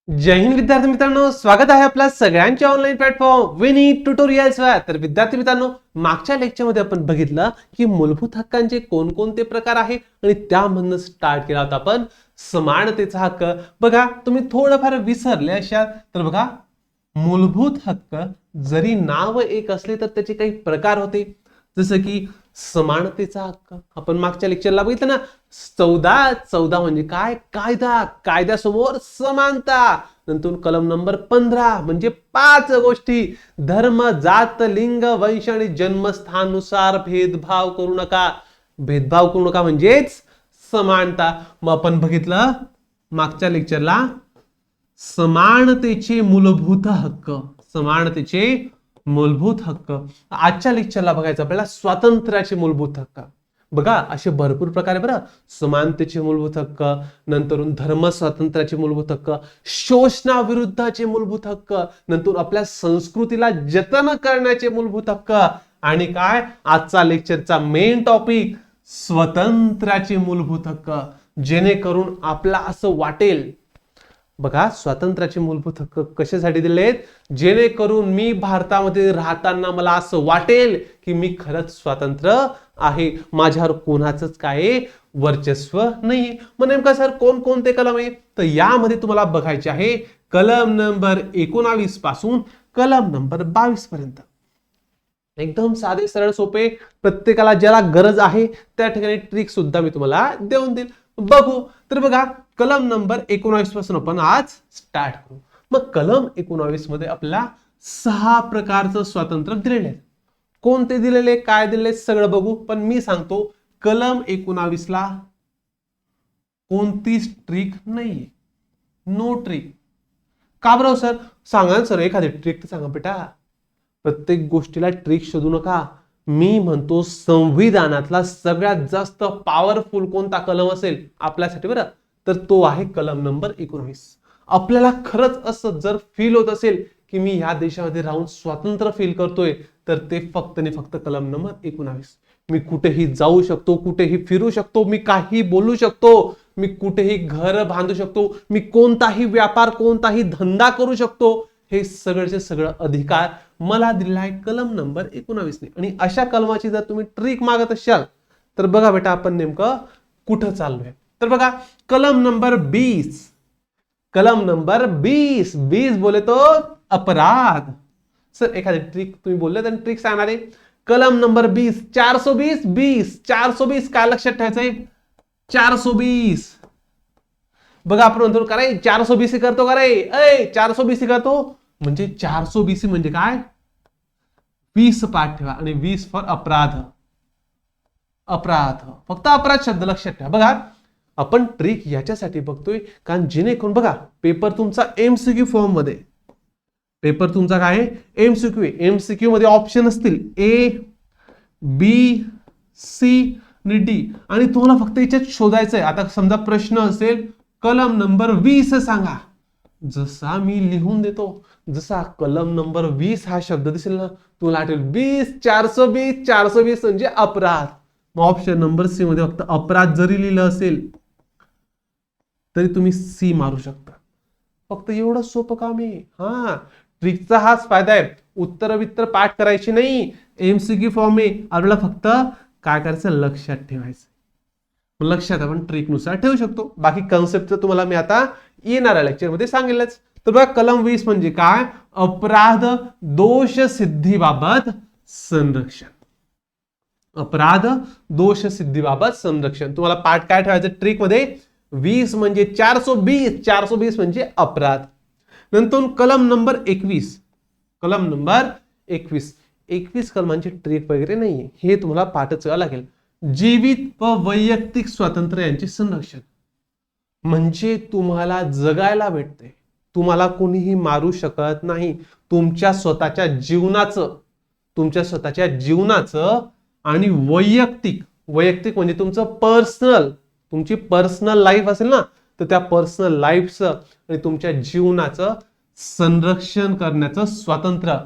जय हिंद विद्यार्थी मित्रांनो, स्वागत आहे आपल्या सगळ्यांच्या ऑनलाईन प्लॅटफॉर्म विनी ट्युटोरियल्स वर। तर विद्यार्थी मित्रांनो, मागच्या लेक्चरमध्ये आपण बघितलं की मूलभूत हक्कांचे कोणकोणते प्रकार आहे आणि त्यामधून स्टार्ट केला होता आपण समानतेचा हक्क। बघा, तुम्ही थोडंफार विसरले असाल तर बघा, मूलभूत हक्क जरी नाव एक असले तर त्याचे काही प्रकार होते, जसं की समानतेचा हक्क आपण मागच्या लेक्चरला बघितलं ना। 14 म्हणजे काय? कायदा, कायद्यासमोर समानता। नंतर कलम नंबर 15 म्हणजे 5 गोष्टी, धर्म, जात, लिंग, वंश आणि जन्मस्थानानुसार भेदभाव करू नका। भेदभाव करू नका म्हणजेच समानता। मग आपण बघितलं मागच्या लेक्चरला समानतेचे मूलभूत हक्क, समानतेचे मूलभूत हक्क। आजच्या लेक्चरला बघायचं आपल्याला स्वातंत्र्याचे मूलभूत हक्क। बघा, असे भरपूर प्रकार आहे बरं। समानतेचे मूलभूत हक्क, नंतर धर्म स्वातंत्र्याचे मूलभूत हक्क, शोषणाविरुद्धचे मूलभूत हक्क, नंतर आपल्या संस्कृतीला जतन करण्याचे मूलभूत हक्क, आणि काय आजचा लेक्चरचा मेन टॉपिक स्वातंत्र्याचे मूलभूत हक्क। जेणेकरून आपला असं वाटेल, बघा, स्वातंत्र्याचे मूलभूत हक्क कशासाठी दिलेत? जेणेकरून मी भारतामध्ये राहताना मला असं वाटेल की मी खरंच स्वतंत्र आहे, माझ्यावर कोणाचंच काय वर्चस्व नाही। मग नेमका सर कोणकोणते कलम आहे? तर यामध्ये तुम्हाला बघायचे आहे कलम नंबर 19 पासून कलम नंबर 22 पर्यंत। एकदम साधे सरळ सोपे, प्रत्येकाला ज्याला गरज आहे त्या ठिकाणी ट्रिक सुद्धा मी तुम्हाला देऊन देईल। बघू तर बघा, कलम नंबर 19 पासून आपण आज स्टार्ट करू। मग कलम 19 मध्ये आपल्याला 6 प्रकारचं स्वातंत्र्य दिलेले आहे। कोणते दिलेले, काय दिलेले सगळं बघू, पण मी सांगतो कलम 19 ला कोणतीच ट्रिक नाहीये, नो ट्रिक। का बरं सर? सांगा सर, एखादी ट्रिक तर सांगा बेटा। प्रत्येक गोष्टीला ट्रिक शोधू नका। मी म्हणतो संविधानातला सगळ्यात जास्त पॉवरफुल कोणता कलम असेल आपल्यासाठी बरं, तर तो आहे कलम नंबर 19। आपल्याला खरंच असं जर फील होत असेल की मी या देशामध्ये राहून स्वतंत्र फील करतोय, तर ते फक्त आणि फक्त कलम नंबर 19। मी कुठेही जाऊ शकतो, कुठेही फिरू शकतो, मी काही बोलू शकतो, मी कुठेही घर बांधू शकतो, मी कोणताही व्यापार, कोणताही धंदा करू शकतो। हे सगळेचे सगळं अधिकार मला दिलेला आहे कलम नंबर 19 ने। आणि अशा कलमाची जर तुम्ही ट्रिक मागत असाल तर बघा बेटा, आपण नेमकं कुठं चाललोय। तर बघा, कलम नंबर 20, कलम नंबर 20 बोले तो अपराध। सर एखादी ट्रिक तुम्ही बोलले तर ट्रिक सांगणार आहे। कलम नंबर 20, 420 काय लक्षात ठेवायचंय? 420 बघा, आपण म्हणतो का रे 420 करतो का रे? 420 करतो म्हणजे 420 म्हणजे काय? 20 पाठ ठेवा आणि 20 फॉर अपराध। अपराध, फक्त अपराध शब्द लक्षात ठेवा। बघा, आपण ट्रिक याच्यासाठी बघतोय कारण जेणेकरून बघा, पेपर तुमचा एमसीक्यू फॉर्म मध्ये, पेपर तुमचा काय आहे? एमसीक्यू आहे। एमसीक्यू मध्ये ऑप्शन असतील ए, बी, सी आणि डी, आणि तुम्हाला फक्त याच्यात शोधायचंय। आता समजा प्रश्न असेल कलम नंबर 20 सांगा, जसा मी लिहून देतो, जसा कलम नंबर 20 हा शब्द दिसेल ना, तुम्हाला आठवेल 420 म्हणजे अपराध। मग ऑप्शन नंबर सी मध्ये फक्त अपराध जरी लिहिलं असेल तरी तुम्ही सी मारू शकता। फक्त एवढं सोपं काम आहे। हा, ट्रिकचा हाच फायदा आहे, उत्तर वित्तर पाठ करायची नाही, एमसीक्यू फॉर्म आहे, आपल्याला फक्त काय करायचं लक्षात ठेवायचं। लक्षात आपण ट्रिक नुसार ठेवू शकतो। बाकी कन्सेप्ट तुम्हाला मी आता येणाऱ्या लेक्चर मध्ये सांगेलच। तर बघा, कलम 20 म्हणजे काय? अपराध दोष सिद्धीबाबत संरक्षण। अपराध दोष सिद्धीबाबत संरक्षण। तुम्हाला पाठ काय ठेवायचं ट्रिक मध्ये? 20 म्हणजे 420 म्हणजे अपराध। नंतर कलम नंबर 21, कलम नंबर 21 कलमांची ट्रिक वगैरे नाहीये, हे तुम्हाला पाठच करावं लागेल। जीवित व वैयक्तिक स्वातंत्र्य यांचे संरक्षण, म्हणजे तुम्हाला जगायला भेटते, तुम्हाला कोणीही मारू शकत नाही। तुमच्या स्वतःच्या जीवनाचं आणि वैयक्तिक म्हणजे तुमचं पर्सनल, तुमची पर्सनल लाईफ असेल ना, तर त्या पर्सनल लाईफचं आणि तुमच्या जीवनाचं संरक्षण करण्याचं स्वातंत्र्य,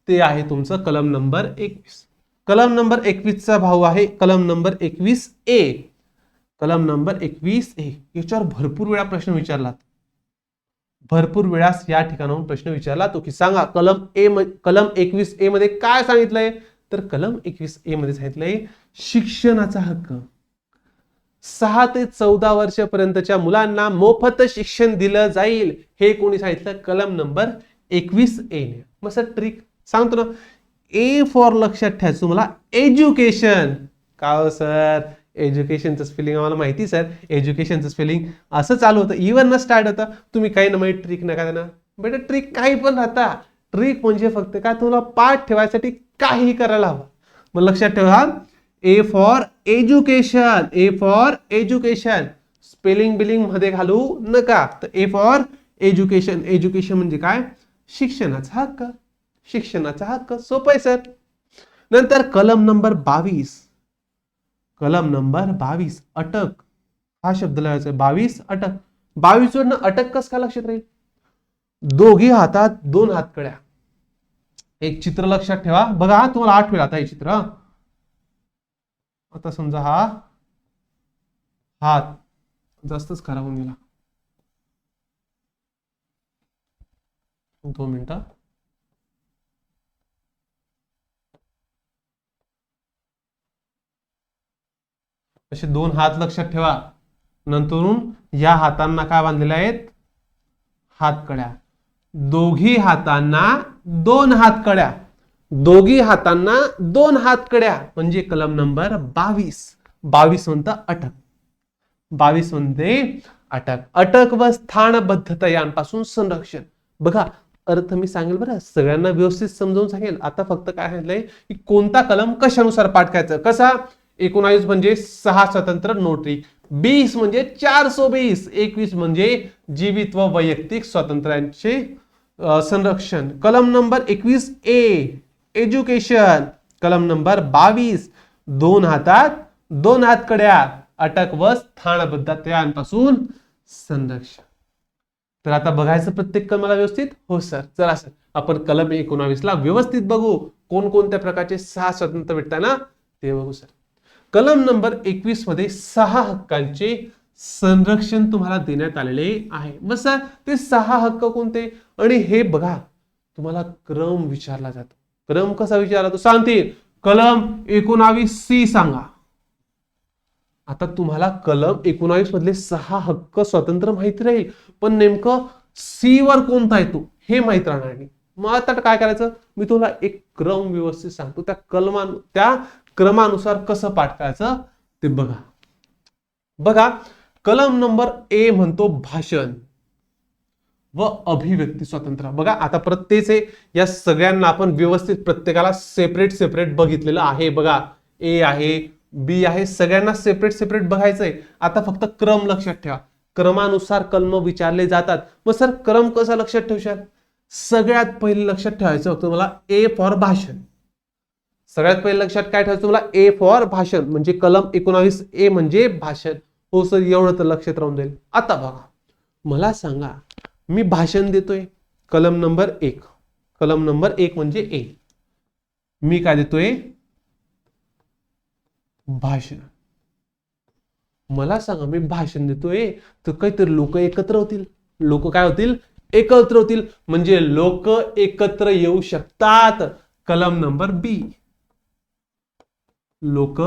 ते आहे तुमचं कलम नंबर 21। कलम नंबर 21 चा भाव आहे कलम नंबर 21A। कलम नंबर 21A याच्यावर भरपूर वेळा प्रश्न विचारलात। भरपूर वेळास या ठिकाणाहून प्रश्न विचारला तो की सांगा कलम 21A मध्ये काय सांगितलंय, तर कलम 21A मध्ये सांगितलंय शिक्षणाचा हक्क. 6 ते 14 वर्षापर्यंतच्या मुलांना मोफत शिक्षण दिलं जाईल, हे कोणी सांगितलं, कलम नंबर 21A ने. मग सर ट्रिक सांगतो ना, ए फॉर लक्षात ठेवायचं तुम्हाला एज्युकेशन. का हो सर, एज्युकेशनचं स्पेलिंग आम्हाला माहिती सर, एज्युकेशनचं स्पेलिंग असं चालू होतं, इवन न स्टार्ट होतं. तुम्ही काही ना माहिती ट्रिक नका देणार बेटा, ट्रिक काही पण राहता. ट्रिक म्हणजे फक्त काय, तुम्हाला पाठ ठेवायसाठी काही करायला हवं. मग लक्षात ठेवा, A for education, A for education, spelling billing मध्ये घालू नका. तर ए फॉर एज्युकेशन, एज्युकेशन म्हणजे काय, शिक्षणाचा हक्क. शिक्षणाचा हक्क सोपं आहे सर. नंतर कलम नंबर 22, कलम नंबर 22 अटक, हा शब्द लिहायचा 22 अटक. 22 वरनं अटक कस काय लक्षात राहील, दोघी हातात 2 हातकड्या. एक चित्र लक्षात ठेवा बघा, तुम्हाला आठवेल आता हे चित्र. आता समजा हा हात जास्तच खराब होऊन गेला, 2 मिनिटं. असे 2 हात लक्षात ठेवा. नंतरून या हातांना काय बांधलेले आहेत, हातकड्या. दोघी हातांना 2 हातकड्या, दोघी हातांना 2 हातकड्या म्हणजे कलम नंबर 22. 22 म्हणतं अटक, 22 म्हणते अटक. अटक व स्थानबद्धता यांपासून संरक्षण. बघा अर्थ मी सांगेल बरं, सगळ्यांना व्यवस्थित समजावून सांगेल. आता फक्त काय सांगितलंय की कोणता कलम कशानुसार पाठ करायचं. कसा, 19 म्हणजे 6 स्वतंत्र नोटरी, 20 म्हणजे 420, 21 म्हणजे जीवित व वैयक्तिक स्वातंत्र्यांचे संरक्षण. कलम नंबर 21A एज्युकेशन. कलम नंबर 22 2 हातात 2 हातकड्या, अटक व स्थानबद्धता यांपासून संरक्षण. तर आता बघायचं प्रत्येक कलमाला व्यवस्थित. हो सर, चला सर आपण कलम 19 ला व्यवस्थित बघू. कोणकोणत्या प्रकारचे 6 स्वातंत्र्य भेटतात ना ते बघू सर. कलम नंबर 21 मध्ये 6 हक्कांचे संरक्षण तुम्हाला देण्यात आलेले आहे. मग सर ते 6 हक्क कोणते, आणि हे बघा तुम्हाला क्रम विचारला जातो. क्रम कसा विचारला तो सांगतील, कलम 19C सांगा. आता तुम्हाला कलम 19 मधले 6 हक्क स्वतंत्र माहिती राहील, पण नेमकं सी वर कोणता येतो हे माहित राहणार नाही. मग आता काय करायचं, मी तुला एक क्रम व्यवस्थित सांगतो, त्या क्रमानुसार कसं पाठ करायचं ते बघा. बघा कलम नंबर ए म्हणतो भाषण व अभिव्यक्ती स्वातंत्र्य. बघा आता प्रत्येक या सगळ्यांना आपण व्यवस्थित प्रत्येकाला सेपरेट सेपरेट बघितलेलं आहे. बघा ए आहे, बी आहे, सगळ्यांना सेपरेट सेपरेट बघायचंय. आता फक्त क्रम लक्षात ठेवा, क्रमानुसार कलम विचारले जातात. मग सर क्रम कसा लक्षात ठेवशाल, सगळ्यात पहिले लक्षात ठेवायचं होतं मला ए फॉर भाषण. सगळ्यात पहिले लक्षात काय ठेवायचं मला, ए फॉर भाषण म्हणजे कलम 19A म्हणजे भाषण. हो सर एवढं तर लक्षात राहून जाईल. आता बघा मला सांगा, मी भाषण देतोय, कलम नंबर 1, कलम नंबर 1 म्हणजे ए. मी काय देतोय, भाषण. मला सांगा मी भाषण देतोय तर काहीतरी लोक एकत्र होतील. लोक काय होतील, एकत्र होतील, म्हणजे लोक एकत्र येऊ शकतात. कलम नंबर बी, लोक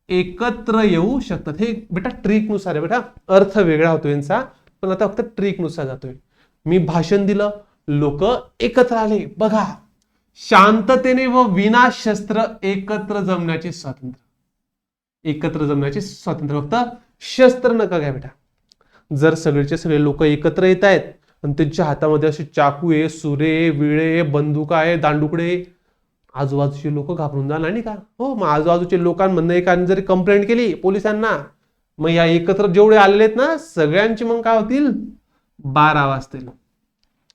एकत्र येऊ शकतात. हे बेटा ट्रिक नुसार आहे बेटा, अर्थ वेगळा होतो यांचा, पण आता फक्त ट्रिक नुसार जातोय. मी भाषण दिलं, लोक एकत्र आले. बघा शांततेने व विना शस्त्र एकत्र जमण्याचे स्वातंत्र्य, एकत्र जमण्याचे स्वातंत्र्य, फक्त शस्त्र नका घ्या बेटा. जर सगळेचे सगळे लोक एकत्र येत आहेत आणि त्यांच्या हातामध्ये असे चाकू आहे, सुरे, विळे, बंदुका आहे, दांडुकडे, आजूबाजूचे लोक घाबरून जाणार नाही का. हो, मग आजूबाजूचे लोकांमधनं एकाने जरी कंप्लेंट केली पोलिसांना, मग या एकत्र जेवढे आलेले आहेत ना सगळ्यांची मग काय होतील, 12 वाजतील.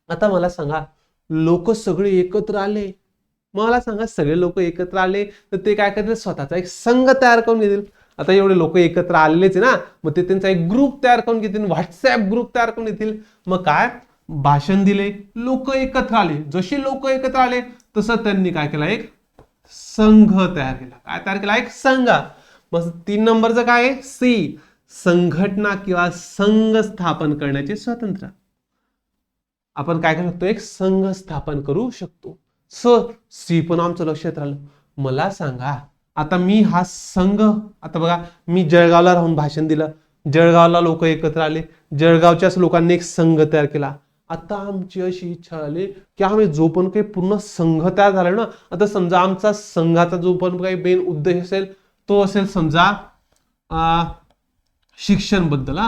आता मला सांगा लोक सगळे एकत्र आले, मला सांगा सगळे लोक एकत्र आले तर ते काय करतील, स्वतःचा एक संघ तयार करून घेतील. आता एवढे लोक एकत्र आलेलेच आहे ना, मग ते त्यांचा एक ग्रुप तयार करून घेतील, व्हॉट्सअप ग्रुप तयार करून घेतील. मग काय, भाषण दिले, लोक एकत्र आले, जसे लोक एकत्र आले तसं त्यांनी काय केलं, एक संघ तयार केला. काय तयार केला, एक संघ. मग 3 नंबरचं काय आहे, सी, संघटना किंवा संघ स्थापन करण्याचे स्वातंत्र्य. आपण काय करू शकतो, एक संघ स्थापन करू शकतो. सी पण आमचं लक्षात राहिलं. मला सांगा आता मी हा संघ, आता बघा मी जळगावला राहून भाषण दिलं, जळगावला लोक एकत्र आले, जळगावच्याच लोकांनी एक संघ तयार केला. आता आमची अशी इच्छा झाली की आम्ही जो पण काही पूर्ण संघ तयार झाला ना, आता समजा आमचा संघाचा जो पण काही मेन उद्देश असेल तो असेल समजा शिक्षण बद्दल.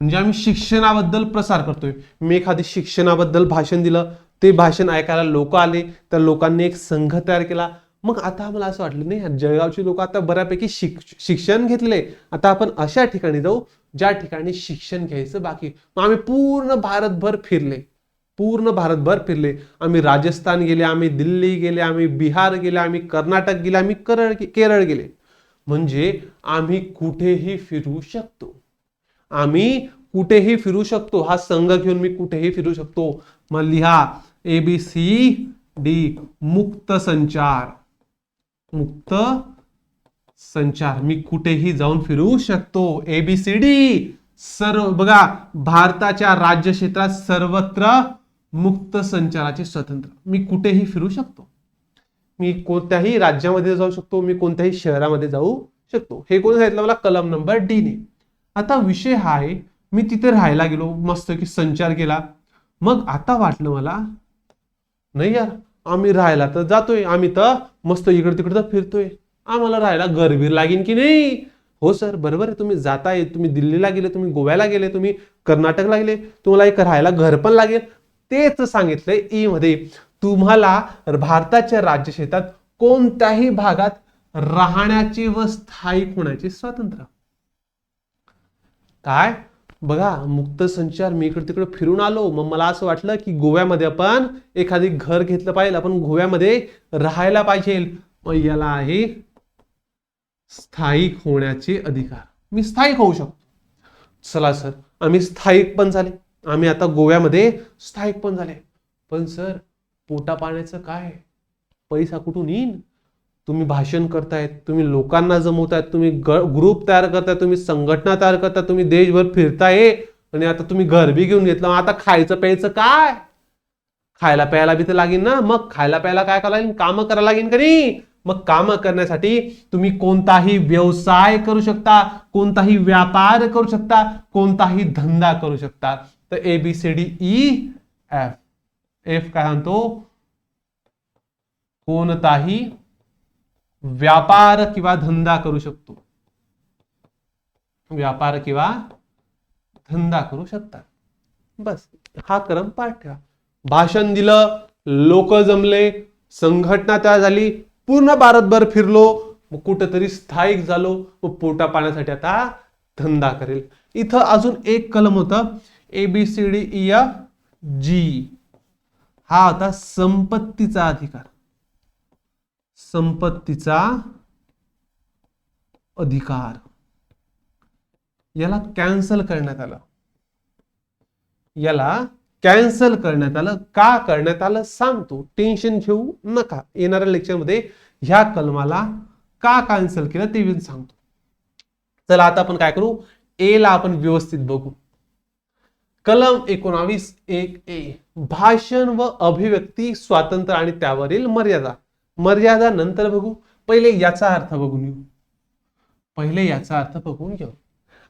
म्हणजे आम्ही शिक्षणाबद्दल प्रसार करतोय. मी एखादी शिक्षणाबद्दल भाषण दिलं, ते भाषण ऐकायला लोक आले, त्या लोकांनी एक संघ तयार केला. मग आता आम्हाला असं वाटलं नाही जळगावची लोक आता बऱ्यापैकी शिक्षण घेतले, आता आपण अशा ठिकाणी जाऊ ज्या ठिकाणी शिक्षण घ्यायचं बाकी. मग आम्ही पूर्ण भारतभर फिरले. आम्ही राजस्थान गेले, आम्ही दिल्ली गेले, आम्ही बिहार गेले, आम्ही कर्नाटक गेले, आम्ही केरळ गेले. म्हणजे आम्ही कुठेही फिरू शकतो. हा संघ घेऊन मी कुठेही फिरू शकतो. मग लिहा ABCD मुक्त संचार. मी कुठेही जाऊन फिरू शकतो. ABCD सर्व बघा, भारताच्या राज्य क्षेत्रात सर्वत्र मुक्त संचाराचे स्वतंत्र. मी कुठेही फिरू शकतो. मी कोणत्याही राज्यामध्ये जाऊ शकतो, मी कोणत्याही शहरामध्ये जाऊ शकतो. हे कोणी सांगितलं मला, कलम नंबर D ने. आता विषय हा आहे, मी तिथे राहायला गेलो, मस्त की संचार केला. मग आता वाटलं मला नाही यार, आम्ही राहायला तर जातोय, आम्ही तर मस्त इकडे तिकडे तर फिरतोय, आम्हाला राहायला घरबीर लागेल की नाही. हो सर बरोबर आहे, तुम्ही जाताय, तुम्ही दिल्लीला गेले, तुम्ही गोव्याला गेले, तुम्ही कर्नाटकला गेले, तुम्हाला एक राहायला घर पण लागेल. तेच सांगितलंय ई मध्ये, तुम्हाला भारताच्या राज्य क्षेत्रात कोणत्याही भागात राहण्याचे व स्थायिक होण्याचे स्वातंत्र्य. काय बघा, मुक्त संचार. मी इकडे तिकडे फिरून आलो, मग मला असं वाटलं की गोव्यामध्ये आपण एखादी घर घेतलं पाहिजे, आपण गोव्यामध्ये राहायला पाहिजे. मग याला आहे स्थायिक होण्याचे अधिकार. मी स्थायिक होऊ शकतो. चला सर, आम्ही स्थायिक पण झाले, आम्ही आता गोव्यामध्ये स्थायिक पण झाले. पण सर पोटा पाण्याचं काय, पैसा कुठून येईन? तुम्ही भाषण करतायत, तुम्ही लोकांना जमवतायत, तुम्ही ग्रुप तयार करताय, तुम्ही संघटना तयार करताय, तुम्ही देशभर फिरताय, आणि आता तुम्ही घर बी घेऊन घेतलं. आता खायचं प्यायचं काय? खायला प्यायला बी तर लागेल ना. मग खायला प्यायला काय करायला लागेल? कामं करायला लागेल का नाही? मग कामं करण्यासाठी तुम्ही कोणताही व्यवसाय करू शकता, कोणताही व्यापार करू शकता, कोणताही धंदा करू शकता. तर ABCDEF. F काय म्हणतो? कोणताही व्यापार किंवा धंदा करू शकतो. व्यापार किंवा धंदा करू शकतात. बस हा क्रम पाठ ठेवा. भाषण दिलं, लोक जमले, संघटना तयार झाली, पूर्ण भारतभर फिरलो, मग कुठेतरी स्थायिक झालो, मग पोटा पाण्यासाठी आता धंदा करेल. इथं अजून एक कलम होतं ABCDEFG. हा होता संपत्तीचा अधिकार. संपत्तीचा अधिकार याला कॅन्सल करण्यात आलं. का करण्यात आलं सांगतो, टेन्शन घेऊ नका. येणाऱ्या लेक्चरमध्ये ह्या कलमाला का कॅन्सल केलं ते मी सांगतो. चला आता आपण काय करू, ए ला आपण व्यवस्थित बघू. कलम 19(1)(a) भाषण व अभिव्यक्ती स्वातंत्र्य आणि त्यावरील मर्यादा. मर्यादा नंतर बघू, पहिले याचा अर्थ बघून घेऊ.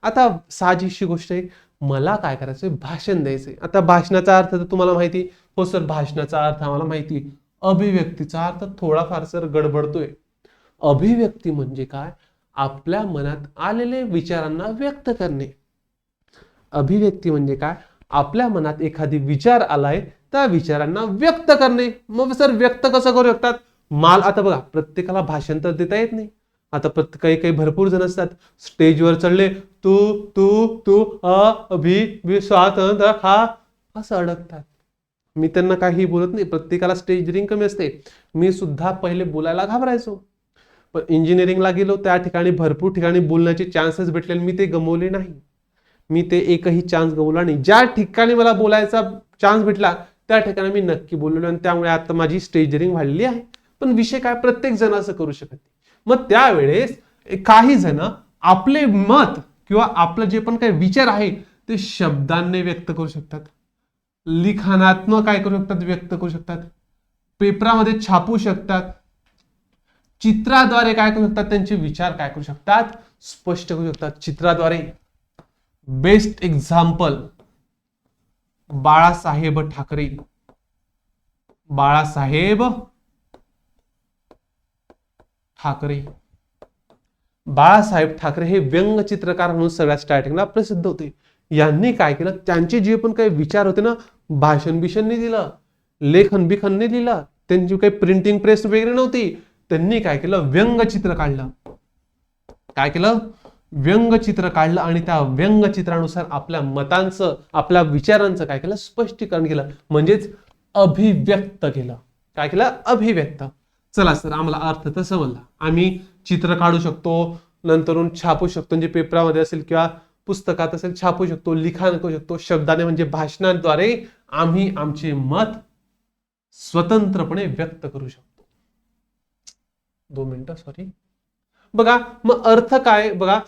आता साहजिकशी गोष्ट आहे, मला काय करायचंय, भाषण द्यायचंय. आता भाषणाचा अर्थ तर तुम्हाला माहिती. हो सर भाषणाचा अर्थ आम्हाला माहिती. अभिव्यक्तीचा अर्थ थोडाफार सर गडबडतोय. अभिव्यक्ती म्हणजे काय, आपल्या मनात आलेले विचारांना व्यक्त करणे. अभिव्यक्ती म्हणजे काय, आपल्या मनात एखादी विचार आलाय, त्या विचारांना व्यक्त करणे. मग सर व्यक्त कसं करू शकतात? आता बघा, प्रत्येकाला भाषण तर देता येत नाही. आता काही भरपूर जण असतात, स्टेजवर चढले, तू अभि स्वातंत्र्य हा असं अडकतात. मी त्यांना काही बोलत नाही, प्रत्येकाला स्टेज रिंग कमी असते. मी सुद्धा पहिले बोलायला घाबरायचो, पण इंजिनिअरिंगला गेलो, त्या ठिकाणी भरपूर ठिकाणी बोलण्याचे चान्सेस भेटले, मी ते गमवले नाही. मी ते एकही चान्स गमवला नाही. ज्या ठिकाणी मला बोलायचा चान्स भेटला त्या ठिकाणी मी नक्की बोललो, आणि त्यामुळे आता माझी स्टेज रिंग वाढली आहे. पण विषय काय, प्रत्येक जण असं करू शकत नाही. मग त्यावेळेस काही जण आपले मत किंवा आपलं जे पण काही विचार आहे ते शब्दांनी व्यक्त करू शकतात. लिखाणात्मक काय करू शकतात, व्यक्त करू शकतात, पेपरामध्ये छापू शकतात, चित्राद्वारे काय करू शकतात, त्यांचे विचार काय करू शकतात, स्पष्ट करू शकतात चित्राद्वारे. Best example Balasaheb Thackeray. बाळासाहेब ठाकरे. बाळासाहेब ठाकरे हे व्यंगचित्रकार म्हणून सगळ्यात स्टार्टिंगला प्रसिद्ध होते. यांनी काय केलं, त्यांचे जे पण काही विचार होते ना, भाषण बिषण नाही दिलं, लेखन बिखन नाही दिलं, त्यांची काही प्रिंटिंग प्रेस वगैरे नव्हती. त्यांनी काय केलं, व्यंगचित्र काढलं. काय केलं, व्यंगचित्र काढलं आणि त्या व्यंगचित्रानुसार आपल्या मतांचं, आपल्या विचारांचं काय केलं, स्पष्टीकरण केलं, म्हणजेच अभिव्यक्त केलं. काय केलं, अभिव्यक्त. चला सर, आम्हाला अर्थ तर समजला. आम्ही चित्र काढू शकतो, नंतरून छापू शकतो, म्हणजे पेपरामध्ये असेल किंवा पुस्तकात असेल छापू शकतो, लिखाण करू शकतो, शब्दाने म्हणजे भाषणाद्वारे आम्ही आमचे मत स्वतंत्रपणे व्यक्त करू शकतो. 2 मिनिटं, सॉरी. बघा मग अर्थ काय बघा.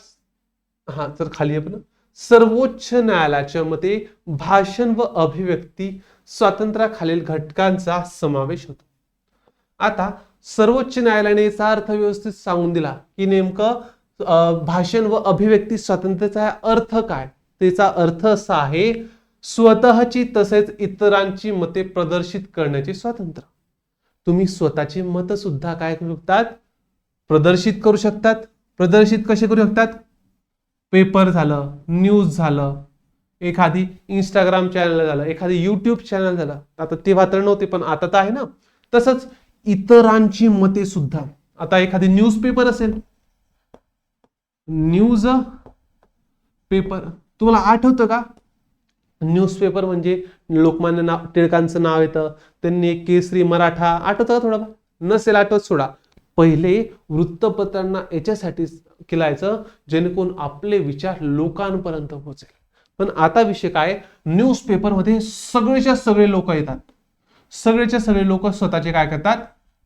हा तर खाली आपण सर्वोच्च न्यायालयाच्या मते भाषण व अभिव्यक्ती स्वातंत्र्याखालील घटकांचा समावेश होतो. आता सर्वोच्च न्यायालयाने याचा अर्थ व्यवस्थित सांगून दिला की नेमकं भाषण व अभिव्यक्ती स्वातंत्र्याचा अर्थ काय. त्याचा अर्थ असा आहे, स्वतःची तसेच इतरांची मते प्रदर्शित करण्याचे स्वातंत्र्य. तुम्ही स्वतःची मत सुद्धा काय करू शकतात, प्रदर्शित करू शकतात. प्रदर्शित कसे करू शकतात, पेपर झालं, न्यूज झालं, एखादी इंस्टाग्राम चॅनल झालं, एखादी युट्यूब चॅनल झालं. आता तेव्हा तर नव्हते पण आता तर आहे ना. तसंच इतरांची मते सुद्धा. आता एखादी न्यूज पेपर असेल, न्यूज पेपर तुम्हाला आठवतं का, न्यूजपेपर म्हणजे लोकमान्य टिळकांचं नाव येतं, त्यांनी एक केसरी मराठा, आठवतं का थोडं, नसेल आठवत सोडा. पहिले वृत्तपत्रांना याच्यासाठी केलायचं जेणेकरून आपले विचार लोकांपर्यंत पोहोचेल. पण आता विषय काय, न्यूजपेपर मध्ये सगळेच्या सगळे लोक येतात, सगळेच्या सगळे लोक स्वतःचे काय करतात,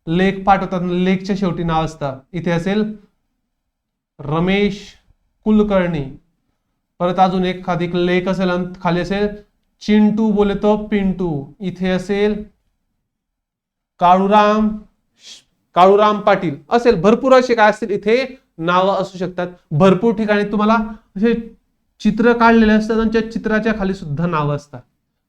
लेख पाठवतात. लेखच्या शेवटी नाव असतं, इथे असेल रमेश कुलकर्णी, परत अजून एखादी लेख असेल आणि खाली असेल चिंटू बोलतो पिंटू, इथे असेल काळूराम पाटील असेल. भरपूर असे काय असतील इथे नावं असू शकतात. भरपूर ठिकाणी तुम्हाला असे चित्र काढलेले असतात आणि त्या चित्राच्या खाली सुद्धा नावं असतात.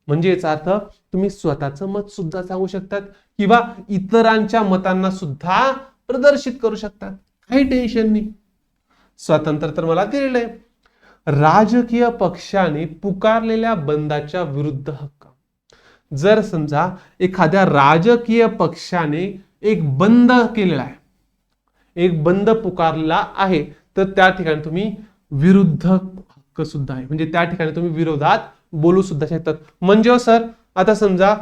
म्हणजे याचा अर्थ तुम्ही स्वतःचं मत सुद्धा सांगू शकतात किंवा इतरांच्या मतांना सुद्धा प्रदर्शित करू शकतात. काही टेन्शन नाही, स्वातंत्र्य तर मला दिलेलं आहे. राजकीय पक्षाने पुकारलेल्या बंदाच्या विरुद्ध हक्क. जर समजा एखाद्या राजकीय पक्षाने एक बंद केलेला आहे, एक बंद पुकारलेला आहे, तर त्या ठिकाणी तुम्ही विरुद्ध हक्क सुद्धा आहे. म्हणजे त्या ठिकाणी तुम्ही विरोधात बोलू सुद्धा शकतात. म्हणजे सर आता समजा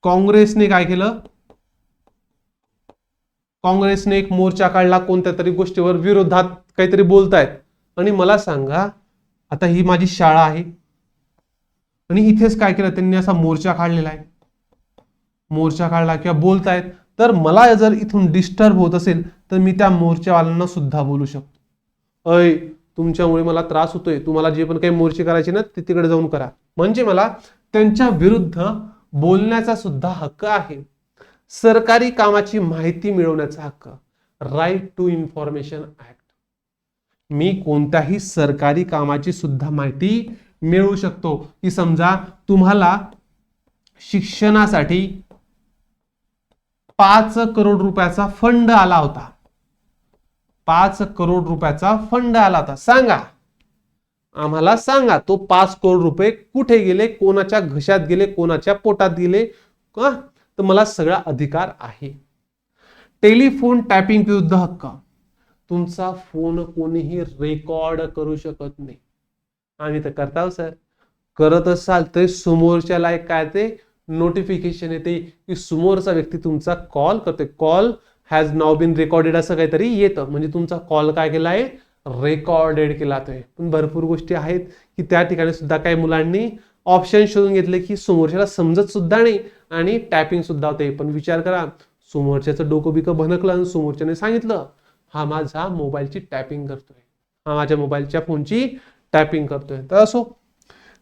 काँग्रेसने काय केलं, काँग्रेसने एक मोर्चा काढला कोणत्या तरी गोष्टीवर, विरोधात काहीतरी बोलतायत, आणि मला सांगा आता ही माझी शाळा आहे आणि इथेच काय केलं त्यांनी, असा मोर्चा काढलेला आहे, मोर्चा काढला किंवा बोलतायत, तर मला जर इथून डिस्टर्ब होत असेल तर मी त्या मोर्चावाल्यांना सुद्धा बोलू शकतो, अय तुमच्यामुळे मला त्रास होतोय, तुम्हाला जे पण काही मोर्चे करायचे ना ते तिकडे जाऊन करा. म्हणजे मला त्यांच्या विरुद्ध बोलण्याचा सुद्धा हक्क आहे. सरकारी कामाची माहिती मिळवण्याचा हक्क, राईट टू इन्फॉर्मेशन ऍक्ट. मी कोणत्याही सरकारी कामाची सुद्धा माहिती मिळवू शकतो. की समजा तुम्हाला शिक्षणासाठी 5 करोड रुपयाचा फंड आला होता, 5 करोड रुपयाचा फंड आला होता, सांगा आम्हाला, सांगा तो 5 करोड रुपये कुठे गेले, कोणाच्या घशात गेले, कोणाच्या पोटात गेले का, तर मला सगळा अधिकार आहे. टेलिफोन टॅपिंग विरुद्ध हक्क. तुमचा फोन कोणीही रेकॉर्ड करू शकत नाही. आम्ही तर करताव सर, करत असाल तर समोरच्याला एक काय ते नोटिफिकेशन येते की समोरचा व्यक्ती तुमचा कॉल करतोय, call has now been recorded असं काहीतरी येतं, म्हणजे तुमचा कॉल काय केलाय, रेकॉर्डेड केला जातोय. पण भरपूर गोष्टी आहेत की त्या ठिकाणी सुद्धा काही मुलांनी ऑप्शन शोधून घेतले की समोरच्याला समजत सुद्धा नाही आणि टॅपिंग सुद्धा होते. पण विचार करा, समोरच्याचं डोकं बिकं भनकलं आणि समोरच्याने सांगितलं हा माझा मोबाईलची टॅपिंग करतोय, हा माझ्या मोबाईलच्या फोनची टॅपिंग करतोय, तर असो.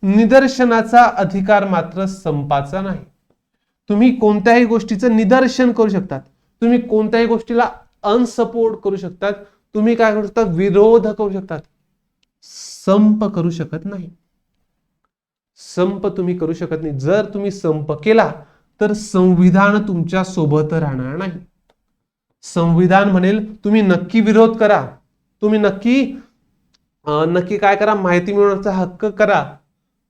निदर्शनाचा अधिकार मात्र संपाचा नाही. तुम्ही कोणत्याही गोष्टीचं निदर्शन करू शकतात, तुम्ही कोणत्याही गोष्टीला अनसपोर्ट करू शकतात, तुम्ही काय करू शकता, विरोध करू शकतात, संप करू शकत नाही. संप तुम्ही करू शकत नाही. जर तुम्ही संप केला तर संविधान तुमच्या सोबत राहणार नाही. संविधान म्हणेल तुम्ही नक्की विरोध करा, तुम्ही नक्की काय करा, माहिती मिळवण्याचा हक्क करा,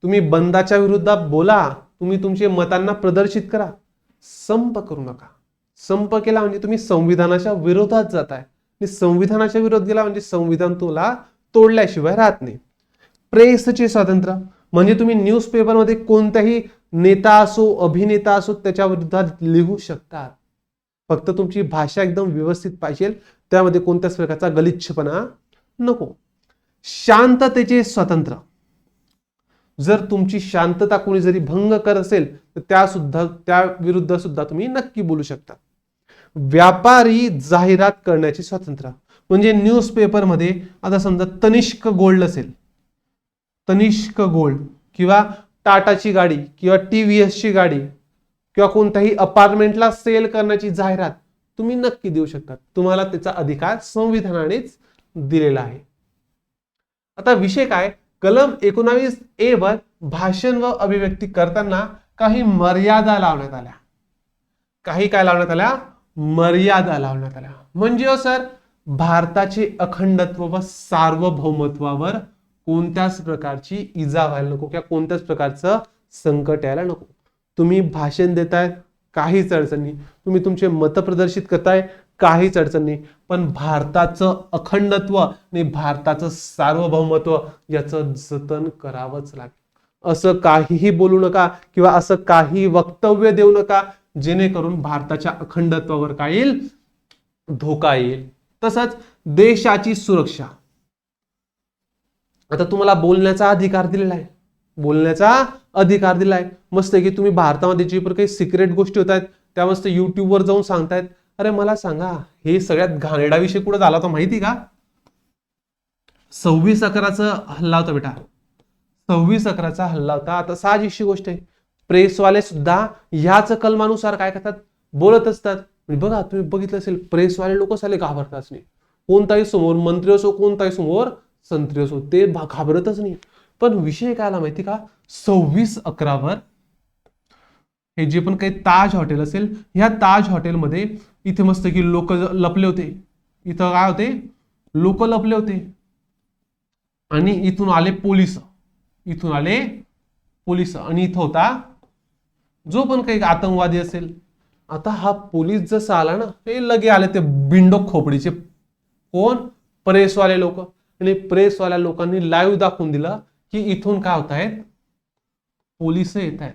तुम्ही बंदाच्या विरोधात बोला, तुम्ही तुमच्या मतांना प्रदर्शित करा, संप करू नका. संप केला म्हणजे तुम्ही संविधानाच्या विरोधात जाताय आणि संविधानाच्या विरोध केला म्हणजे संविधान तुला तोडल्याशिवाय राहत नाही. प्रेसचे स्वातंत्र्य म्हणजे तुम्ही न्यूजपेपरमध्ये कोणताही नेता असो, अभिनेता असो, त्याच्या विरोधात लिहू शकता. फक्त तुमची भाषा एकदम व्यवस्थित पाहिजे, त्यामध्ये कोणत्याच प्रकारचा गलिच्छपणा नको. शांततेचे स्वातंत्र्य, जर तुमची शांतता कोणी जरी भंग करत असेल तर त्या विरुद्ध सुद्धा तुम्ही नक्की बोलू शकता. व्यापारी जाहिरात करण्याचे स्वातंत्र्य म्हणजे न्यूजपेपरमध्ये आता समजा तनिष्क गोल्ड असेल, तनिष्क गोल्ड किंवा टाटाची गाडी किंवा TVS ची गाडी किंवा कोणत्याही अपार्टमेंटला सेल करण्याची जाहिरात तुम्ही नक्की देऊ शकता. तुम्हाला त्याचा अधिकार संविधानानेच दिलेला आहे. आता विषय काय, कलम 19A वर भाषण व अभिव्यक्ती करताना काही मर्यादा लावण्यात आल्या. काही काय लावण्यात आल्या, मर्यादा लावण्यात आल्या. म्हणजे सर भारताचे अखंडत्व व सार्वभौमत्वावर कोणत्याच प्रकारची इजा व्हायला नको किंवा कोणत्याच प्रकारचं संकट यायला नको. तुम्ही भाषण देताय काहीच अडचण नाही, तुम्ही तुमचे मत प्रदर्शित करताय काहीच अडचण नाही, पण भारताचं अखंडत्व आणि भारताचं सार्वभौमत्व याचं जतन करावंच लागेल. असं काहीही बोलू नका किंवा असं काही वक्तव्य देऊ नका जेणेकरून भारताच्या अखंडत्वावर काय येईल, धोका येईल. तसंच देशाची सुरक्षा, आता तुम्हाला बोलण्याचा अधिकार दिलेला आहे, बोलण्याचा अधिकार दिलाय. मस्त की तुम्ही भारतामध्ये जे पण काही सिक्रेट गोष्टी होत आहेत त्या मस्त युट्यूबवर जाऊन सांगतायत. अरे मला सांगा, हे सगळ्यात घाणेरडा विषय कुठे झाला होता माहिती का? 26/11चा हल्ला होता बेटा, 26/11चा हल्ला होता. आता साहजिकशी गोष्ट आहे, प्रेसवाले सुद्धा ह्याच कलमानुसार काय करतात, बोलत असतात. बघा तुम्ही बघितलं असेल, प्रेसवाले लोक साले घाबरताच नाही. कोणताही समोर मंत्री असो, कोणताही समोर संत्री असो, ते घाबरतच नाही. पण विषय काय आला माहिती का, 26/11वर हे जे पण काही ताज हॉटेल असेल, ह्या ताज हॉटेलमध्ये इथे मस्त की लोक लपले होते. इथं काय होते, लोक लपले होते आणि इथून आले पोलीस, इथून आले पोलीस आणि इथं होता जो पण काही आतंकवादी असेल. आता हा पोलीस जसा आला ना, हे लगे आले ते बिंडो खोपडीचे, कोण, प्रेसवाले लोक. आणि प्रेसवाल्या लोकांनी लाईव्ह दाखवून दिलं की इथून काय होत आहेत, पोलीस येत आहेत.